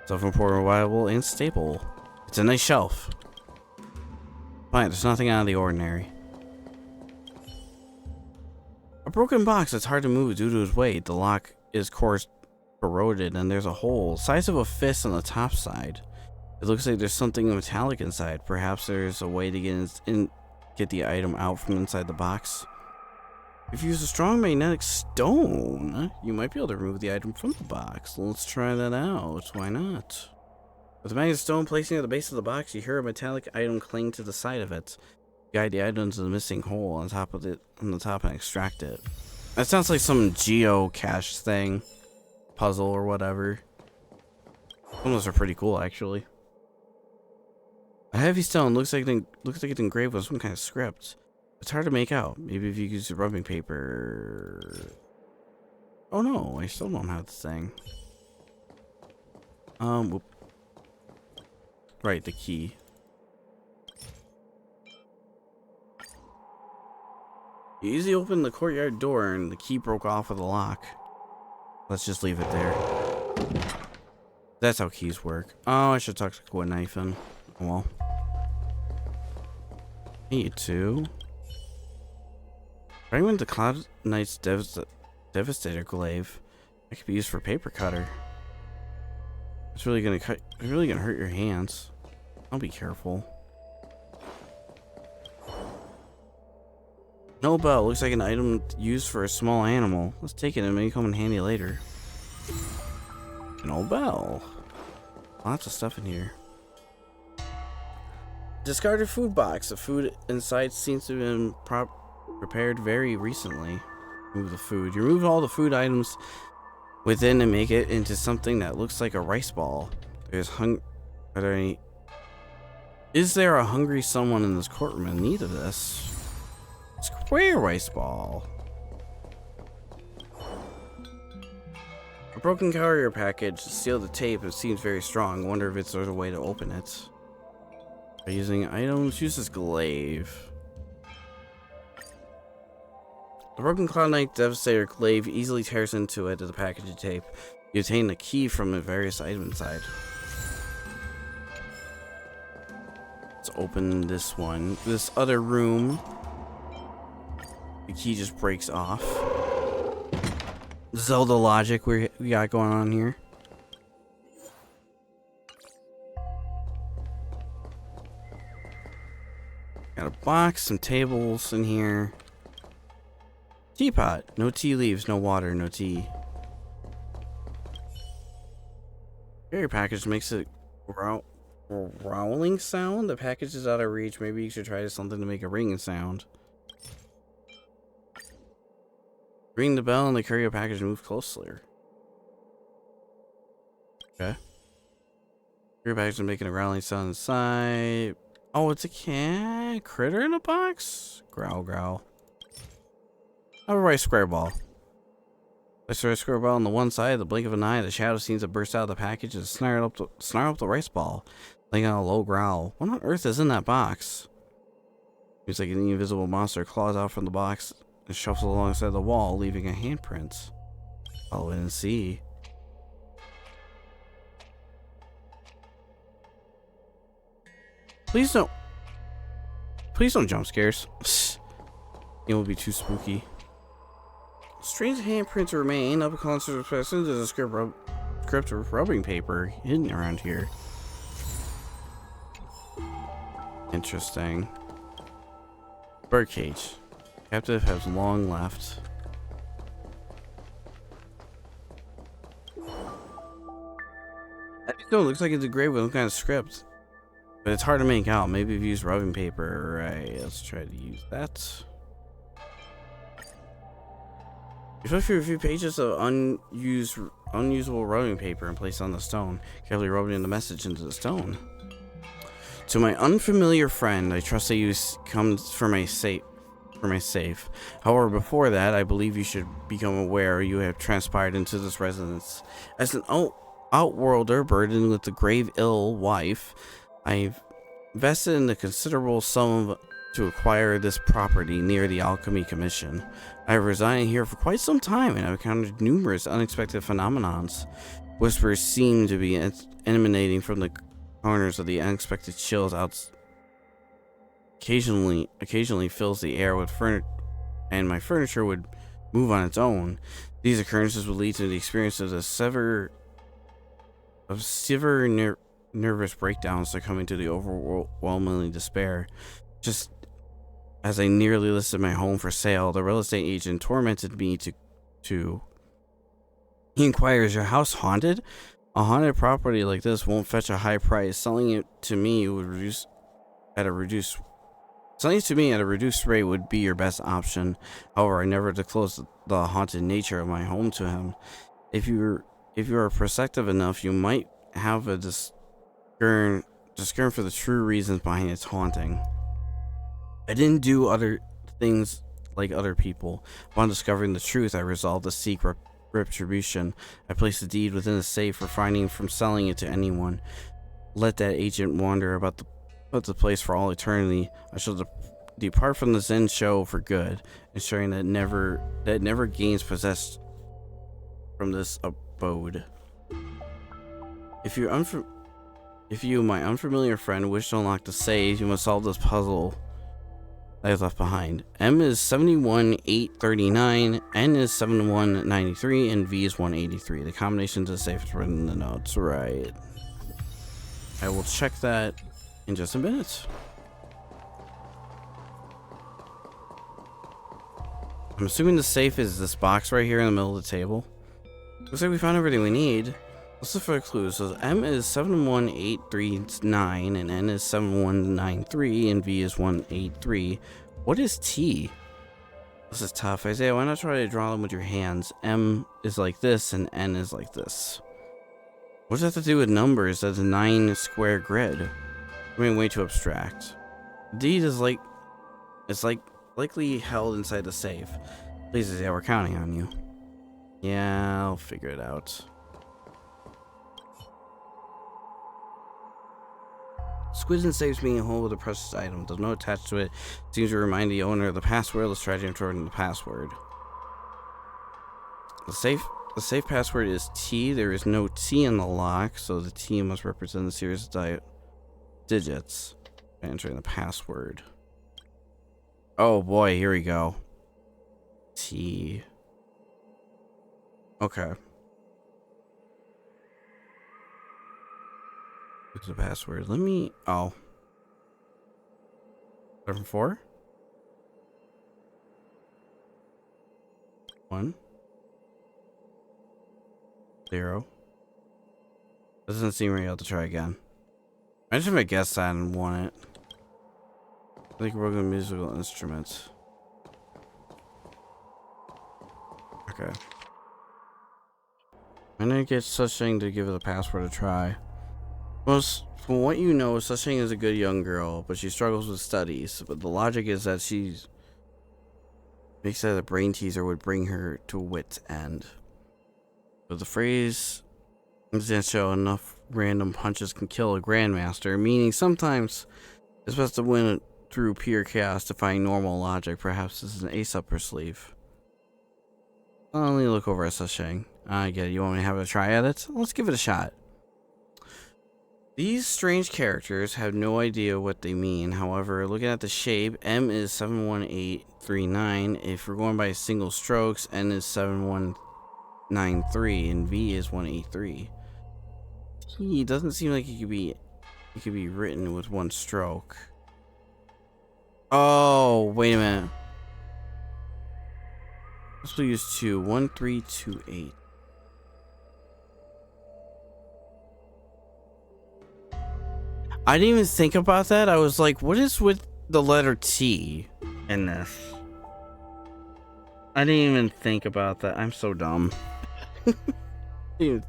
self-important, reliable, and stable. It's a nice shelf. Fine, there's nothing out of the ordinary. A broken box that's hard to move due to its weight. The lock is, of course, corroded, and there's a hole the size of a fist on the top side. It looks like there's something metallic inside. Perhaps there's a way to get the item out from inside the box. If you use a strong magnetic stone, you might be able to remove the item from the box. Let's try that out. Why not? With the magnetic stone placing at the base of the box, you hear a metallic item cling to the side of it. Guide the item to the missing hole on top of it, on the top, and extract it. That sounds like some geocache thing, puzzle or whatever. Some of those are pretty cool, actually. A heavy stone looks like it's engraved with some kind of script. It's hard to make out. Maybe if you use the rubbing paper. Oh no, I still don't have the thing. Whoop. Right, the key. You easily opened the courtyard door and the key broke off with the lock. Let's just leave it there. That's how keys work. Oh, I should talk to Guinaifen. Oh well. Hey, you two. Fragment the Cloud Knight's Devastator glaive. That could be used for paper cutter. It's really gonna hurt your hands. I'll be careful. No bell. Looks like an item used for a small animal. Let's take it and maybe come in handy later. An old bell. Lots of stuff in here. Discarded food box. The food inside seems to have been prepared very recently. Remove the food. You remove all the food items within and make it into something that looks like a rice ball. Is there a hungry someone in this courtroom in need of this? Square rice ball. A broken courier package. Seal the tape. It seems very strong. Wonder if there's a way to open it. By using items, use this glaive. The broken Cloud Knight Devastator glaive easily tears into it as a package of tape. You obtain the key from the various items inside. Let's open this one. This other room. The key just breaks off. Zelda logic we got going on here. Got a box, some tables in here. Teapot. No tea leaves, no water, no tea. Carrier package makes a growling sound. The package is out of reach. Maybe you should try something to make a ringing sound. Ring the bell and the courier package moves closer. Okay. Courier package is making a growling sound inside. Oh, it's a cat critter in a box? Growl, growl. Have a right square ball. Place the right square ball on the one side. The blink of an eye, the shadow seems to burst out of the package and snarl up the rice ball, laying out a low growl. What on earth is in that box? Seems like an invisible monster claws out from the box and shuffles alongside the wall, leaving a handprint. Follow it and see. Please don't jump scares. It will be too spooky. Strange handprints remain. Up close to the person. There's a script of rubbing paper hidden around here. Interesting. Birdcage. Captive has long left. No, it looks like it's engraved with some kind of script. But it's hard to make out. Maybe if you use rubbing paper. Right, let's try to use that. You flip through a few pages of unusable rubbing paper and place it on the stone, carefully rubbing the message into the stone. To my unfamiliar friend, I trust that you come for my for my safe. However, before that, I believe you should become aware you have transpired into this residence. As an outworlder burdened with a grave ill wife, I've invested in a considerable sum to acquire this property near the Alchemy Commission. I have resided here for quite some time and have encountered numerous unexpected phenomenons. Whispers seem to be emanating from the corners of the unexpected chills out. Occasionally fills the air with furniture, and my furniture would move on its own. These occurrences would lead to the experience of severe nervous breakdowns succumbing to the overwhelming despair. Just as I nearly listed my home for sale, the real estate agent tormented me to he inquires, your house haunted? A haunted property like this won't fetch a high price. Selling it to me at a reduced rate would be your best option. However, I never disclosed the haunted nature of my home to him. If you are perceptive enough, you might have a discern for the true reasons behind its haunting. I didn't do other things like other people. Upon discovering the truth, I resolved to seek retribution. I placed the deed within a safe, refraining from selling it to anyone. Let that agent wander about the place for all eternity. I shall depart from the Zen show for good, ensuring that never gains possessed from this abode. If you, my unfamiliar friend, wish to unlock the save, you must solve this puzzle I have left behind. M is 71,839, N is 7193, and V is 183. The combination to the safe is written in the notes. Right. I will check that in just a minute. I'm assuming the safe is this box right here in the middle of the table. Looks like we found everything we need. Let's look for a clue. So M is 71839, and N is 7193, and V is 183. What is T? This is tough. Isaiah, why not try to draw them with your hands? M is like this, and N is like this. What does that have to do with numbers? That's a 9-square grid. I mean, way too abstract. D is like, it's like likely held inside the safe. Please, Isaiah, we're counting on you. Yeah, I'll figure it out. Squids and safes being a whole with a precious item. There's no attached to it. Seems to remind the owner of the password. Let's try to enter in the password. The safe password is T. There is no T in the lock, so the T must represent a series of digits. Entering the password. Oh boy, here we go. T. Okay. What's the password? Let me. Oh. 7-4? 1 0. Doesn't seem real to try again. I just have guessed that and won it. I think we're going to musical instruments. Okay. I didn't get such thing to give it a password a try. Most, from what you know, such thing is a good young girl, but she struggles with studies. But the logic is that she makes that a brain teaser would bring her to a wit's end. But the phrase doesn't show enough random punches can kill a grandmaster, meaning sometimes it's best to win it through pure chaos, defying normal logic. Perhaps this is an ace up her sleeve. I'll only look over at Sashing. I get it. You want me to have a try at it? Let's give it a shot. These strange characters have no idea what they mean. However, looking at the shape, M is 71839. If we're going by single strokes, N is 7193, and V is 183. T doesn't seem like it could be written with one stroke. Oh, wait a minute. Let's use 2. 1328. I didn't even think about that. I was like, what is with the letter T in this? I didn't even think about that. I'm so dumb. I didn't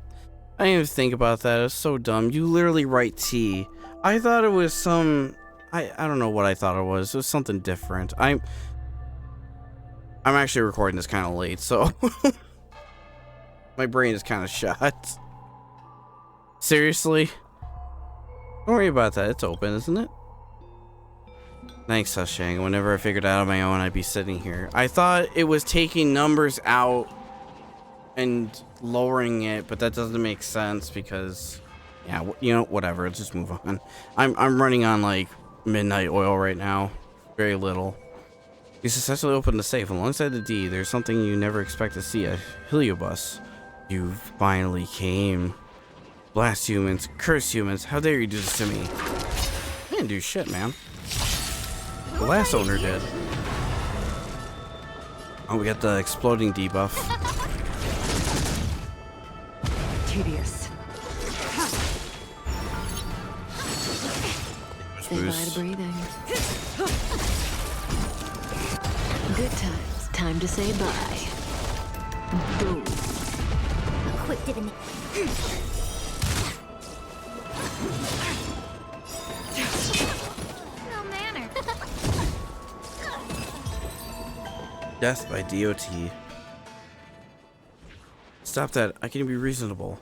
even think about that. It's so dumb. You literally write T. I thought it was some... I don't know what I thought it was. It was something different. I'm actually recording this kind of late, so my brain is kind of shot. Seriously? Don't worry about that. It's open, isn't it? Thanks, Sushang. Whenever I figured out on my own, I'd be sitting here. I thought it was taking numbers out and lowering it, but that doesn't make sense because, yeah, you know, whatever. Let's just move on. I'm running on like midnight oil right now. Very little. You successfully opened the safe. Alongside the D, there's something you never expect to see, a heliobus. You finally came. Blast humans, curse humans, how dare you do this to me? I didn't do shit, man. The last owner did. Oh, we got the exploding debuff. Tedious. Say bye to breathing. Good times. Time to say bye. Boom. Quick divinity. No manner. Death by DOT. Stop that. I can be reasonable.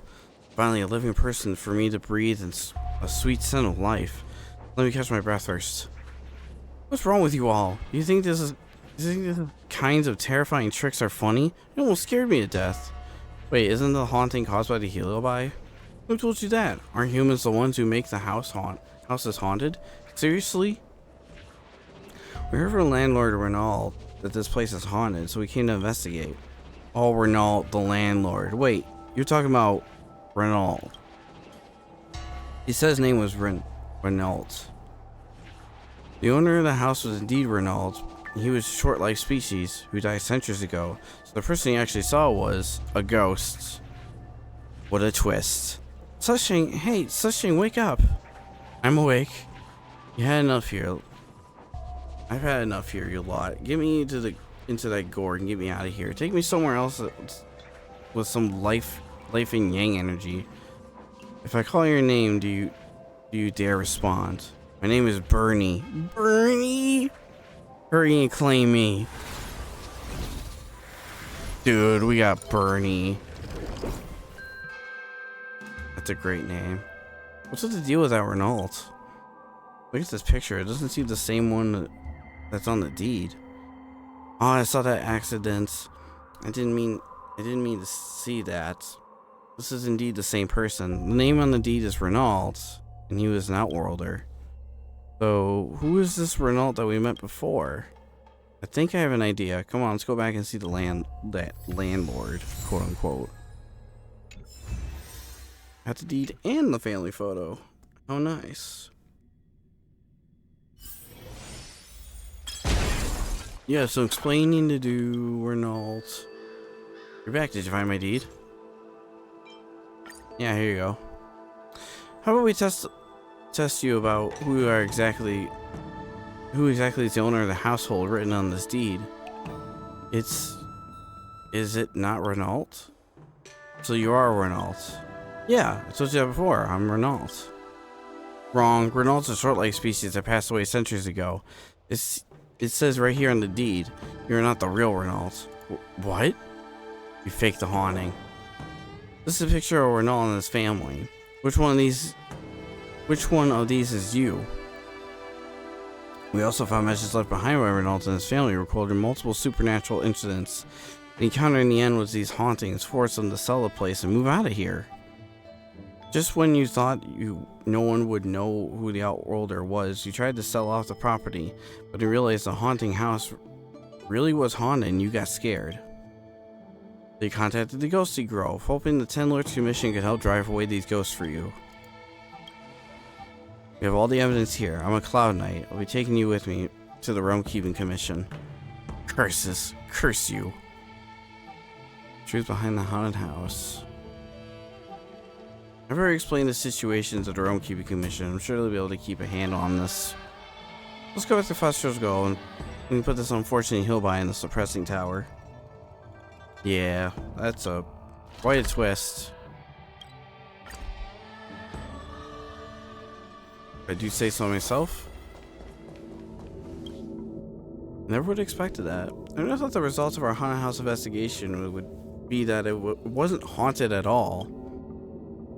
Finally, a living person for me to breathe in a sweet scent of life. Let me catch my breath first. What's wrong with you all? You think these kinds of terrifying tricks are funny? It almost scared me to death. Wait, isn't the haunting caused by the heliobi? Who told you that? Aren't humans the ones who make the houses haunted? Seriously? We heard from landlord Renault that this place is haunted, so we came to investigate. Oh, Renault, the landlord. Wait, you're talking about Renault. He said his name was Renault. The owner of the house was indeed Renault. He was a short-life species who died centuries ago, so the person he actually saw was a ghost. What a twist. Sushang, hey, Sushang, wake up. I'm awake. You had enough here. I've had enough here, you lot. Get me into that gourd and get me out of here. Take me somewhere else with some life and yang energy. If I call your name, do you dare respond? My name is Bernie. Bernie! Hurry and claim me. Dude, we got Bernie. That's a great name. What's with the deal with that Renault? Look at this picture. It doesn't seem the same one that's on the deed. Oh, I saw that accident. I didn't mean to see that. This is indeed the same person. The name on the deed is Renault, and he was an outworlder. So, who is this Renault that we met before? I think I have an idea. Come on, let's go back and see the landlord, quote unquote. Got the deed and the family photo. Oh, nice. Yeah, so explaining to do, Renault. You're back. Did you find my deed? Yeah, here you go. How about we test you about who exactly is the owner of the household written on this deed? Is it not Renault? So you are Renault. Yeah, I told you that before. I'm Renault. Wrong. Renault's a short-life species that passed away centuries ago. It says right here on the deed, you're not the real Renault. What? You faked the haunting. This is a picture of Renault and his family. Which one of these is you? We also found messages left behind by Renault and his family recording multiple supernatural incidents. The encounter in the end was these hauntings forced them to sell the place and move out of here. Just when you thought no one would know who the outworlder was, you tried to sell off the property, but you realized the haunting house really was haunted and you got scared. They contacted the Ghosty Grove, hoping the 10 Lords Commission could help drive away these ghosts for you. We have all the evidence here. I'm a Cloud Knight. I'll be taking you with me to the Realm Keeping Commission. Curses. Curse you. Truth behind the haunted house. I've already explained the situations of the Realm Keeping Commission. I'm sure they'll be able to keep a handle on this. Let's go back to Foster's Goal and we can put this unfortunate hillby in the suppressing tower. Yeah, that's quite a twist. I do say so myself. Never would have expected that. I never thought the results of our haunted house investigation would be that it wasn't haunted at all.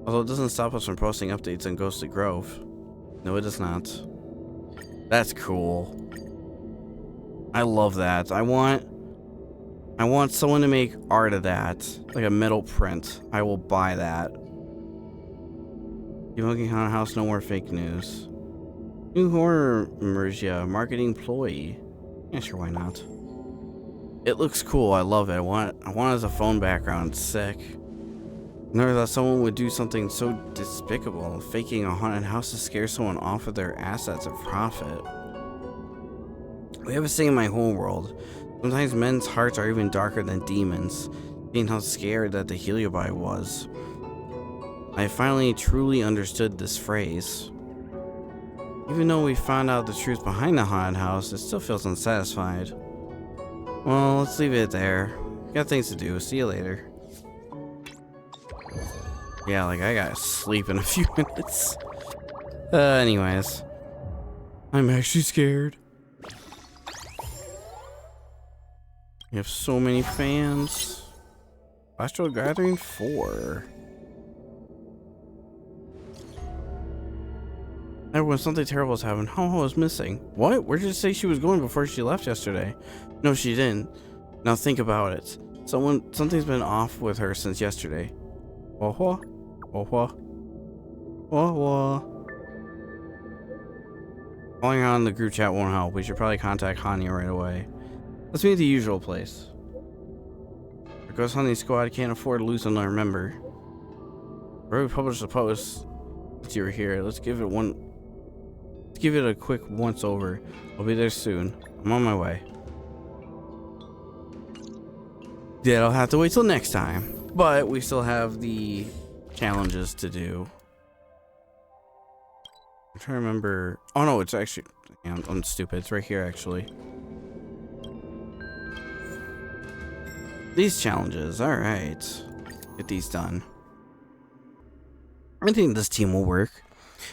Although it doesn't stop us from posting updates on Ghostly Grove. No, it does not. That's cool. I love that. I want someone to make art of that. Like a metal print. I will buy that. Debunking haunted house, no more fake news. New horror Mergia, marketing employee. Yeah, sure, why not? It looks cool. I love it. I want it as a phone background. It's sick. Never thought someone would do something so despicable, faking a haunted house to scare someone off of their assets of profit. We have a saying in my whole world. Sometimes men's hearts are even darker than demons, seeing how scared that the Heliobi was. I finally truly understood this phrase. Even though we found out the truth behind the haunted house, it still feels unsatisfied. Well, let's leave it there. Got things to do. See you later. Yeah, like I gotta sleep in a few minutes. Anyways. I'm actually scared. You have so many fans. Astral Gathering 4. Everyone, something terrible has happened. Ho-Ho is missing. What? Where did it say she was going before she left yesterday? No, she didn't. Now think about it. Something's been off with her since yesterday. Oh-ho. Oh-ho. Oh-ho. Calling on the group chat won't help. We should probably contact Hanya right away. Let's meet at the usual place. The Ghost Hunting Squad can't afford to lose another member. We already published a post that you were here. Let's give it a quick once over. I'll be there soon. I'm on my way. Yeah, I'll have to wait till next time. But we still have the challenges to do. I'm trying to remember. Oh no, it's actually. I'm stupid. It's right here actually. These challenges. Alright. Get these done. I think this team will work.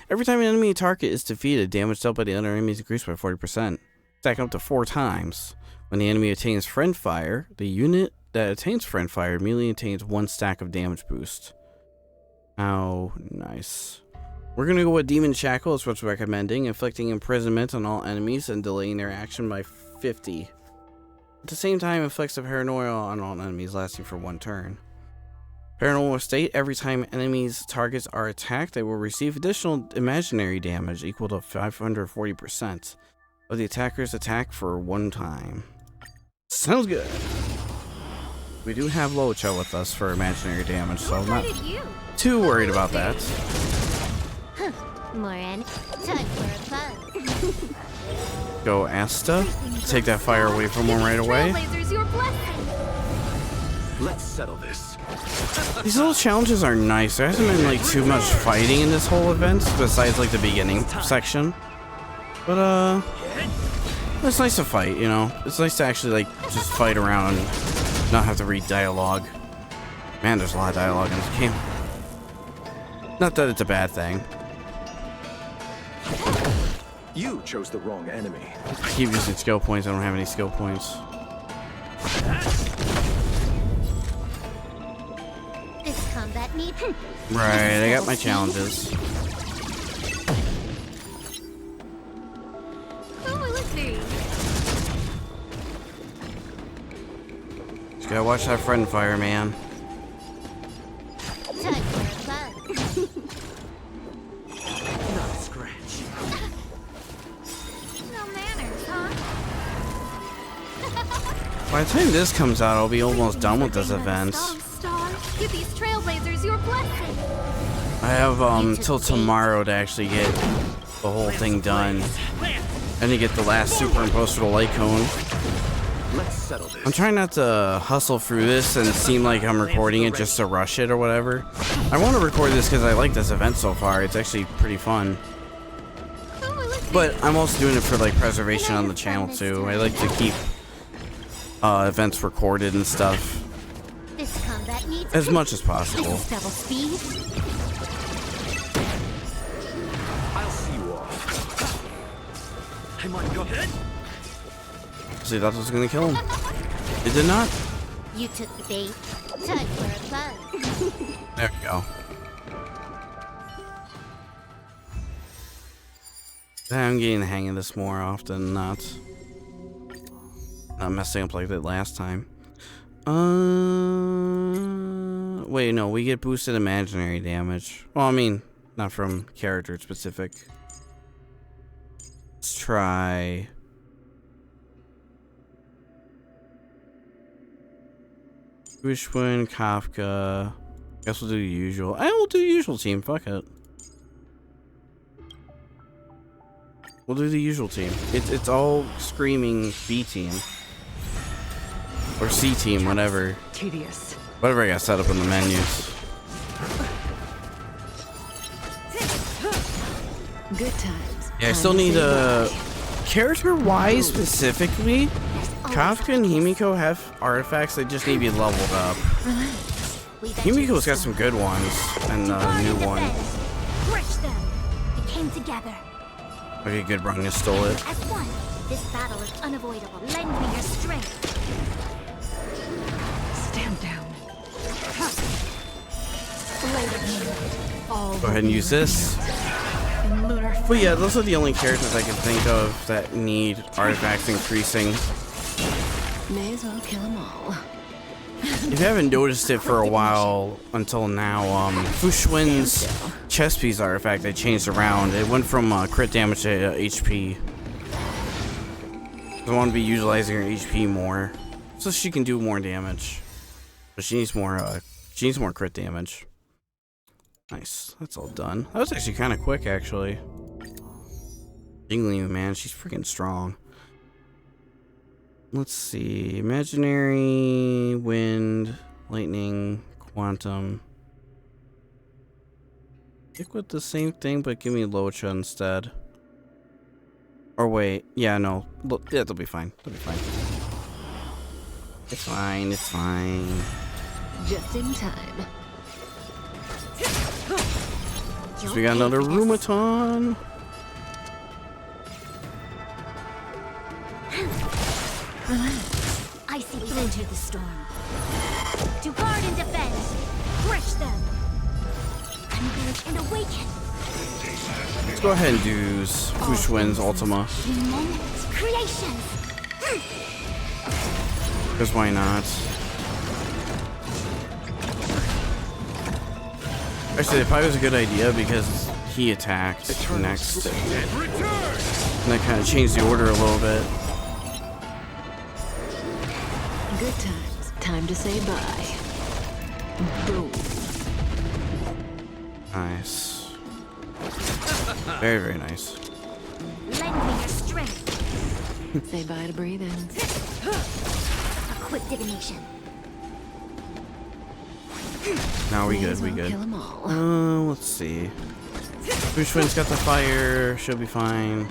Every time an enemy target is defeated, damage dealt by the other enemies increased by 40%. Stack up to 4 times. When the enemy attains friend fire, the unit that attains friend fire immediately attains 1 stack of damage boost. Oh, nice. We're gonna go with Demon Shackle, is what's recommending, inflicting imprisonment on all enemies and delaying their action by 50. At the same time, inflicts a paranoia on all enemies, lasting for 1 turn. Paranormal state, every time enemies' targets are attacked, they will receive additional imaginary damage equal to 540% of the attacker's attack for 1 time. Sounds good. We do have Locha with us for imaginary damage, so I'm not too worried about that. Moran, time for a fun. Go Asta. Take that fire away from him right away. Let's settle this. These little challenges are nice. There hasn't been like too much fighting in this whole event, besides like the beginning section. But it's nice to fight, you know. It's nice to actually like just fight around and not have to read dialogue. Man, there's a lot of dialogue in this game. Not that it's a bad thing. You chose the wrong enemy. I keep using skill points. I don't have any skill points. This combat need. Right, I got my challenges. Oh, let's see. Just gotta watch that friend fire, man. Time for a fun. Not a scratch. No manners, huh? By the time this comes out, I'll be almost done with this event. Give these trailblazers your blessing. I have till tomorrow to actually get the whole thing done. And to get the last superimposed for the light cone. Let's settle this. I'm trying not to hustle through this and seem like I'm recording it just to rush it or whatever. I want to record this because I like this event so far. It's actually pretty fun. But I'm also doing it for like preservation on the channel too. I like to keep events recorded and stuff This combat needs as much as possible. This is double speed. I'll see you off. I might go ahead. See, that was gonna kill him. It did not. You took the bait. Time for a buzz. There we go. I'm getting the hang of this more often, not messing up like that last time. Wait, no, we get boosted imaginary damage. Well, I mean, not from character specific. Let's try. Wishwin, Kafka. Guess we'll do the usual. I will do the usual team. Fuck it. We'll do the usual team. It's all screaming B team. Or C team, whatever. Tedious. Whatever I got set up in the menus. Good times. Yeah, I still need character-wise specifically, Kafka and Himiko have artifacts that just need to be leveled up. Himiko's got some good ones, and new one. Crush them. We came together. Okay, good, Brung just stole it. As one, this battle is unavoidable. Lend me your strength. Stand down. All Go ahead and use this. lunar. But yeah, those are the only characters I can think of that need artifacts increasing. May as well kill them all. If you haven't noticed it for a while until now, Fushwin's chest piece artifact they changed around. It went from crit damage to HP. I want to be utilizing her HP more, so she can do more damage. But she needs more crit damage. Nice, that's all done. That was actually kind of quick, actually. Jingling, man, she's freaking strong. Let's see, imaginary, wind, lightning, quantum. Stick with the same thing, but give me Locha instead. Or wait, yeah, no, yeah, that'll be fine. That'll be fine. It's fine. It's fine. Just in time. So we got another Rumaton. I see we entered the storm. To guard and defend. Crush them. Converge and awaken. Let's go ahead and do Fushwin's Ultima. Moments. Creations. Because why not? Actually, it probably was a good idea because he attacked next. And that kind of changed the order a little bit. Good times. Time to say bye. Boom. Nice. Very, very nice. Lend me your strength. Say bye to breathing. A quick divination. Now we May good, as we well good. kill 'em all. Let's see. Fushwin's got the fire, she'll be fine.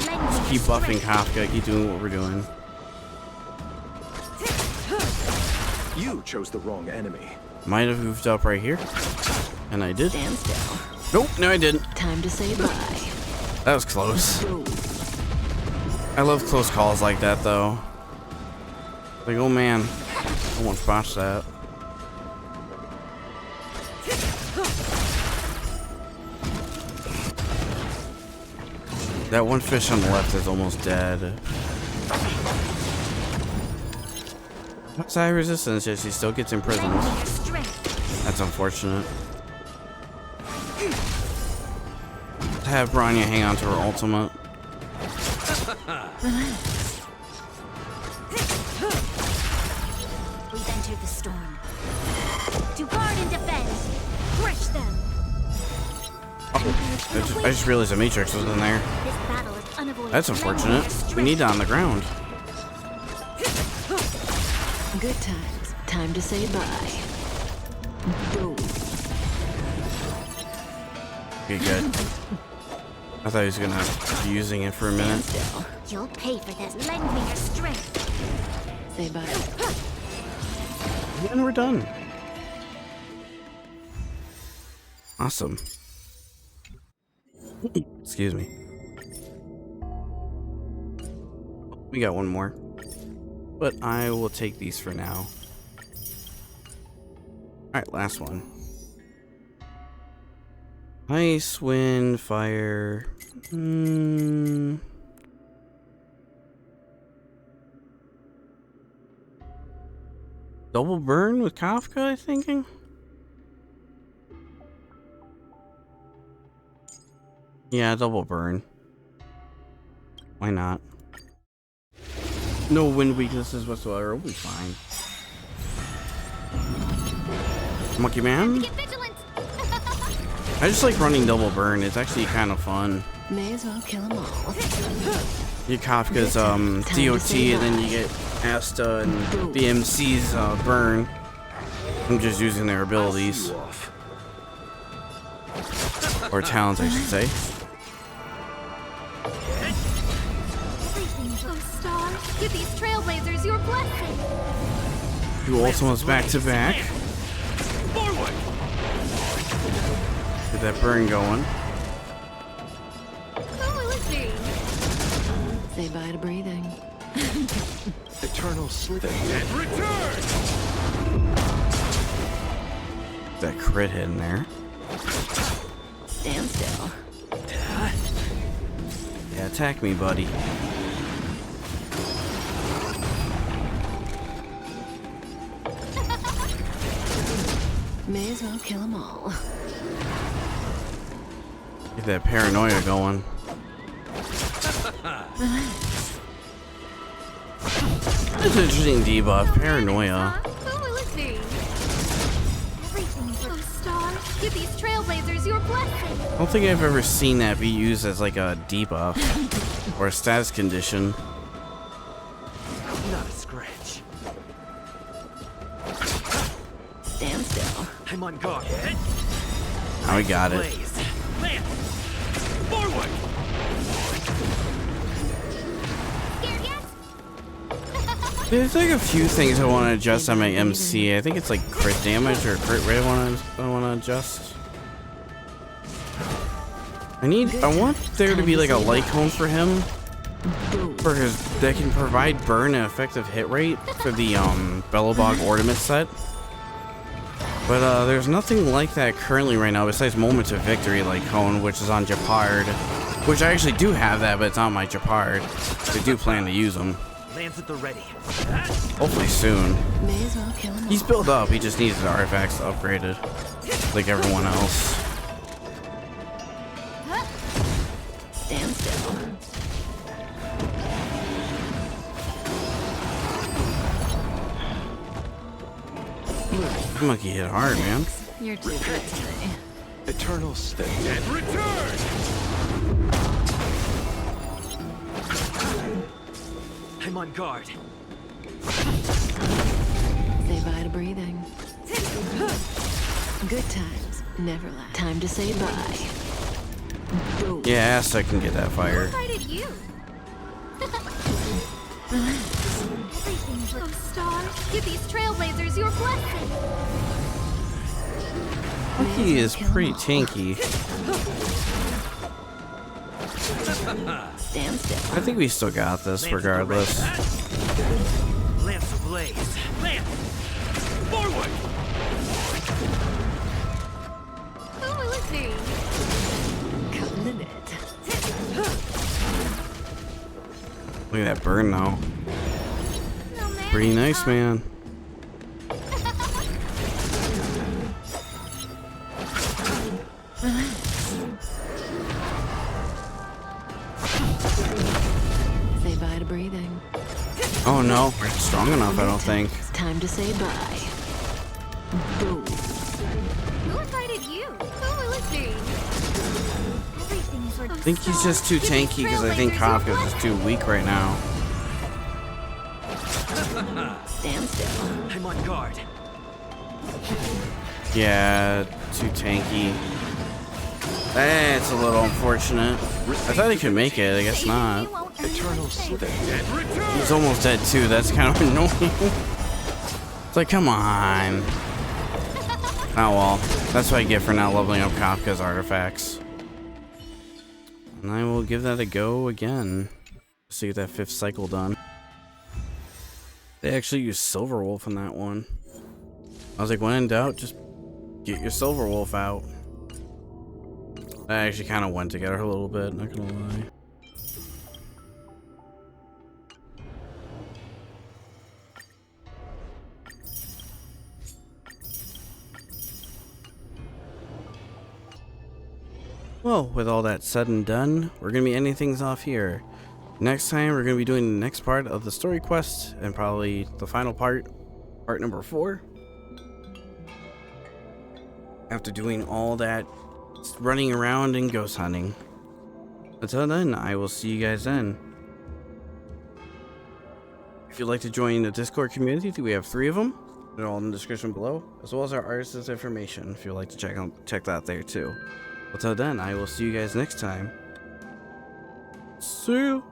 Lend me Keep your buffing strength. Kafka, keep doing what we're doing. You chose the wrong enemy. Might have moved up right here. And I did. Stand still. Nope, no I didn't. Time to say bye. That was close. Boom. I love close calls like that though. Like, oh man, I won't botch that. That one fish on the left is almost dead. That's high resistance, yet she still gets imprisoned. Lend me your strength. That's unfortunate. To have Branya hang on to her ultimate. We've entered the storm. To guard and defend. Crush them. I just realized the Matrix was in there. This battle is unavoidable. That's Lend me your unfortunate. We strength. need that on the ground. Good times. Time to say bye. Boom. Okay, good. I thought he was gonna be using it for a minute. Still. You'll pay for this. Lend me your strength. Say bye. And we're done. Awesome. Excuse me. We got one more. But I will take these for now. Alright, last one. Ice, wind, fire. Double burn with Kafka, I'm thinking? Yeah, double burn. Why not? No wind weaknesses whatsoever. We'll be fine. Monkey Man? I just like running double burn. It's actually kind of fun. May as well kill them all. You Kafka's DOT and then you get Asta and BMC's burn. I'm just using their abilities. Or talents, I should say. Give these trailblazers your blessing. Do Ultimates back to back. Get that burn going. Who will it be? Say bye to breathing. Eternal slither. And return! That crit hit in there. Stand still. Yeah, attack me, buddy. May as well kill them all. Get that paranoia going. That's an interesting debuff, paranoia. Who will it be? Everything is a star. Give these trailblazers your blessing. I don't think I've ever seen that be used as like a debuff or a status condition. Not a scratch. Stand still. I'm on guard. Now we got it. Blaze. Lance. Forward! Scared yet? There's like a few things I want to adjust on my MC. I think it's like crit damage or crit rate I want to adjust. I want there to be like a light cone for him, because that can provide burn and effective hit rate for the Bellowbog Ornament set. But there's nothing like that currently right now besides Moments of Victory light cone, which is on Japard, which I actually do have that, but it's on my Japard. I do plan to use them. Lands at the ready. Hopefully soon. May as well kill them all. He's built up, he just needs the artifacts upgraded, like everyone else. Stand still. Monkey hit hard, man. You're too good today. Eternal slither. And return! I'm on guard. Say bye to breathing. Good times never last. Time to say bye. Boom. Yeah, Asta can get that fire. Who invited you? Everything's a star. Give these trailblazers your blessing. Monkey is pretty tanky. Stand still. I think we still got this regardless. Lance ablaze. Lance! Forward! Who will it be? Cutting the net. Look at that burn though. No man. Pretty nice, man. Say bye to breathing. Oh no, we're strong enough, I don't think. It's time to say bye. Boom. Who invited you? Who will it be? Everything's a I think he's just too tanky because I think Kafka's just too weak right now. Stand still. I'm on guard. Yeah, too tanky. That's a little unfortunate. I thought he could make it, I guess not. Eternal slither. And return! He's almost dead too, that's kind of annoying. It's like, come on. Oh well, that's what I get for not leveling up Kafka's artifacts. And I will give that a go again. So you get that 5th cycle done. They actually used Silver Wolf in that one. I was like, when in doubt, just get your Silver Wolf out. I actually kind of went to get her a little bit, not gonna lie. Well, with all that said and done, we're going to be ending things off here. Next time, we're going to be doing the next part of the story quest, and probably the final part, part number 4. After doing all that running around and ghost hunting. Until then, I will see you guys then. If you'd like to join the Discord community, we have 3 of them. They're all in the description below, as well as our artist's information, if you'd like to check that there too. Until then, I will see you guys next time. See you.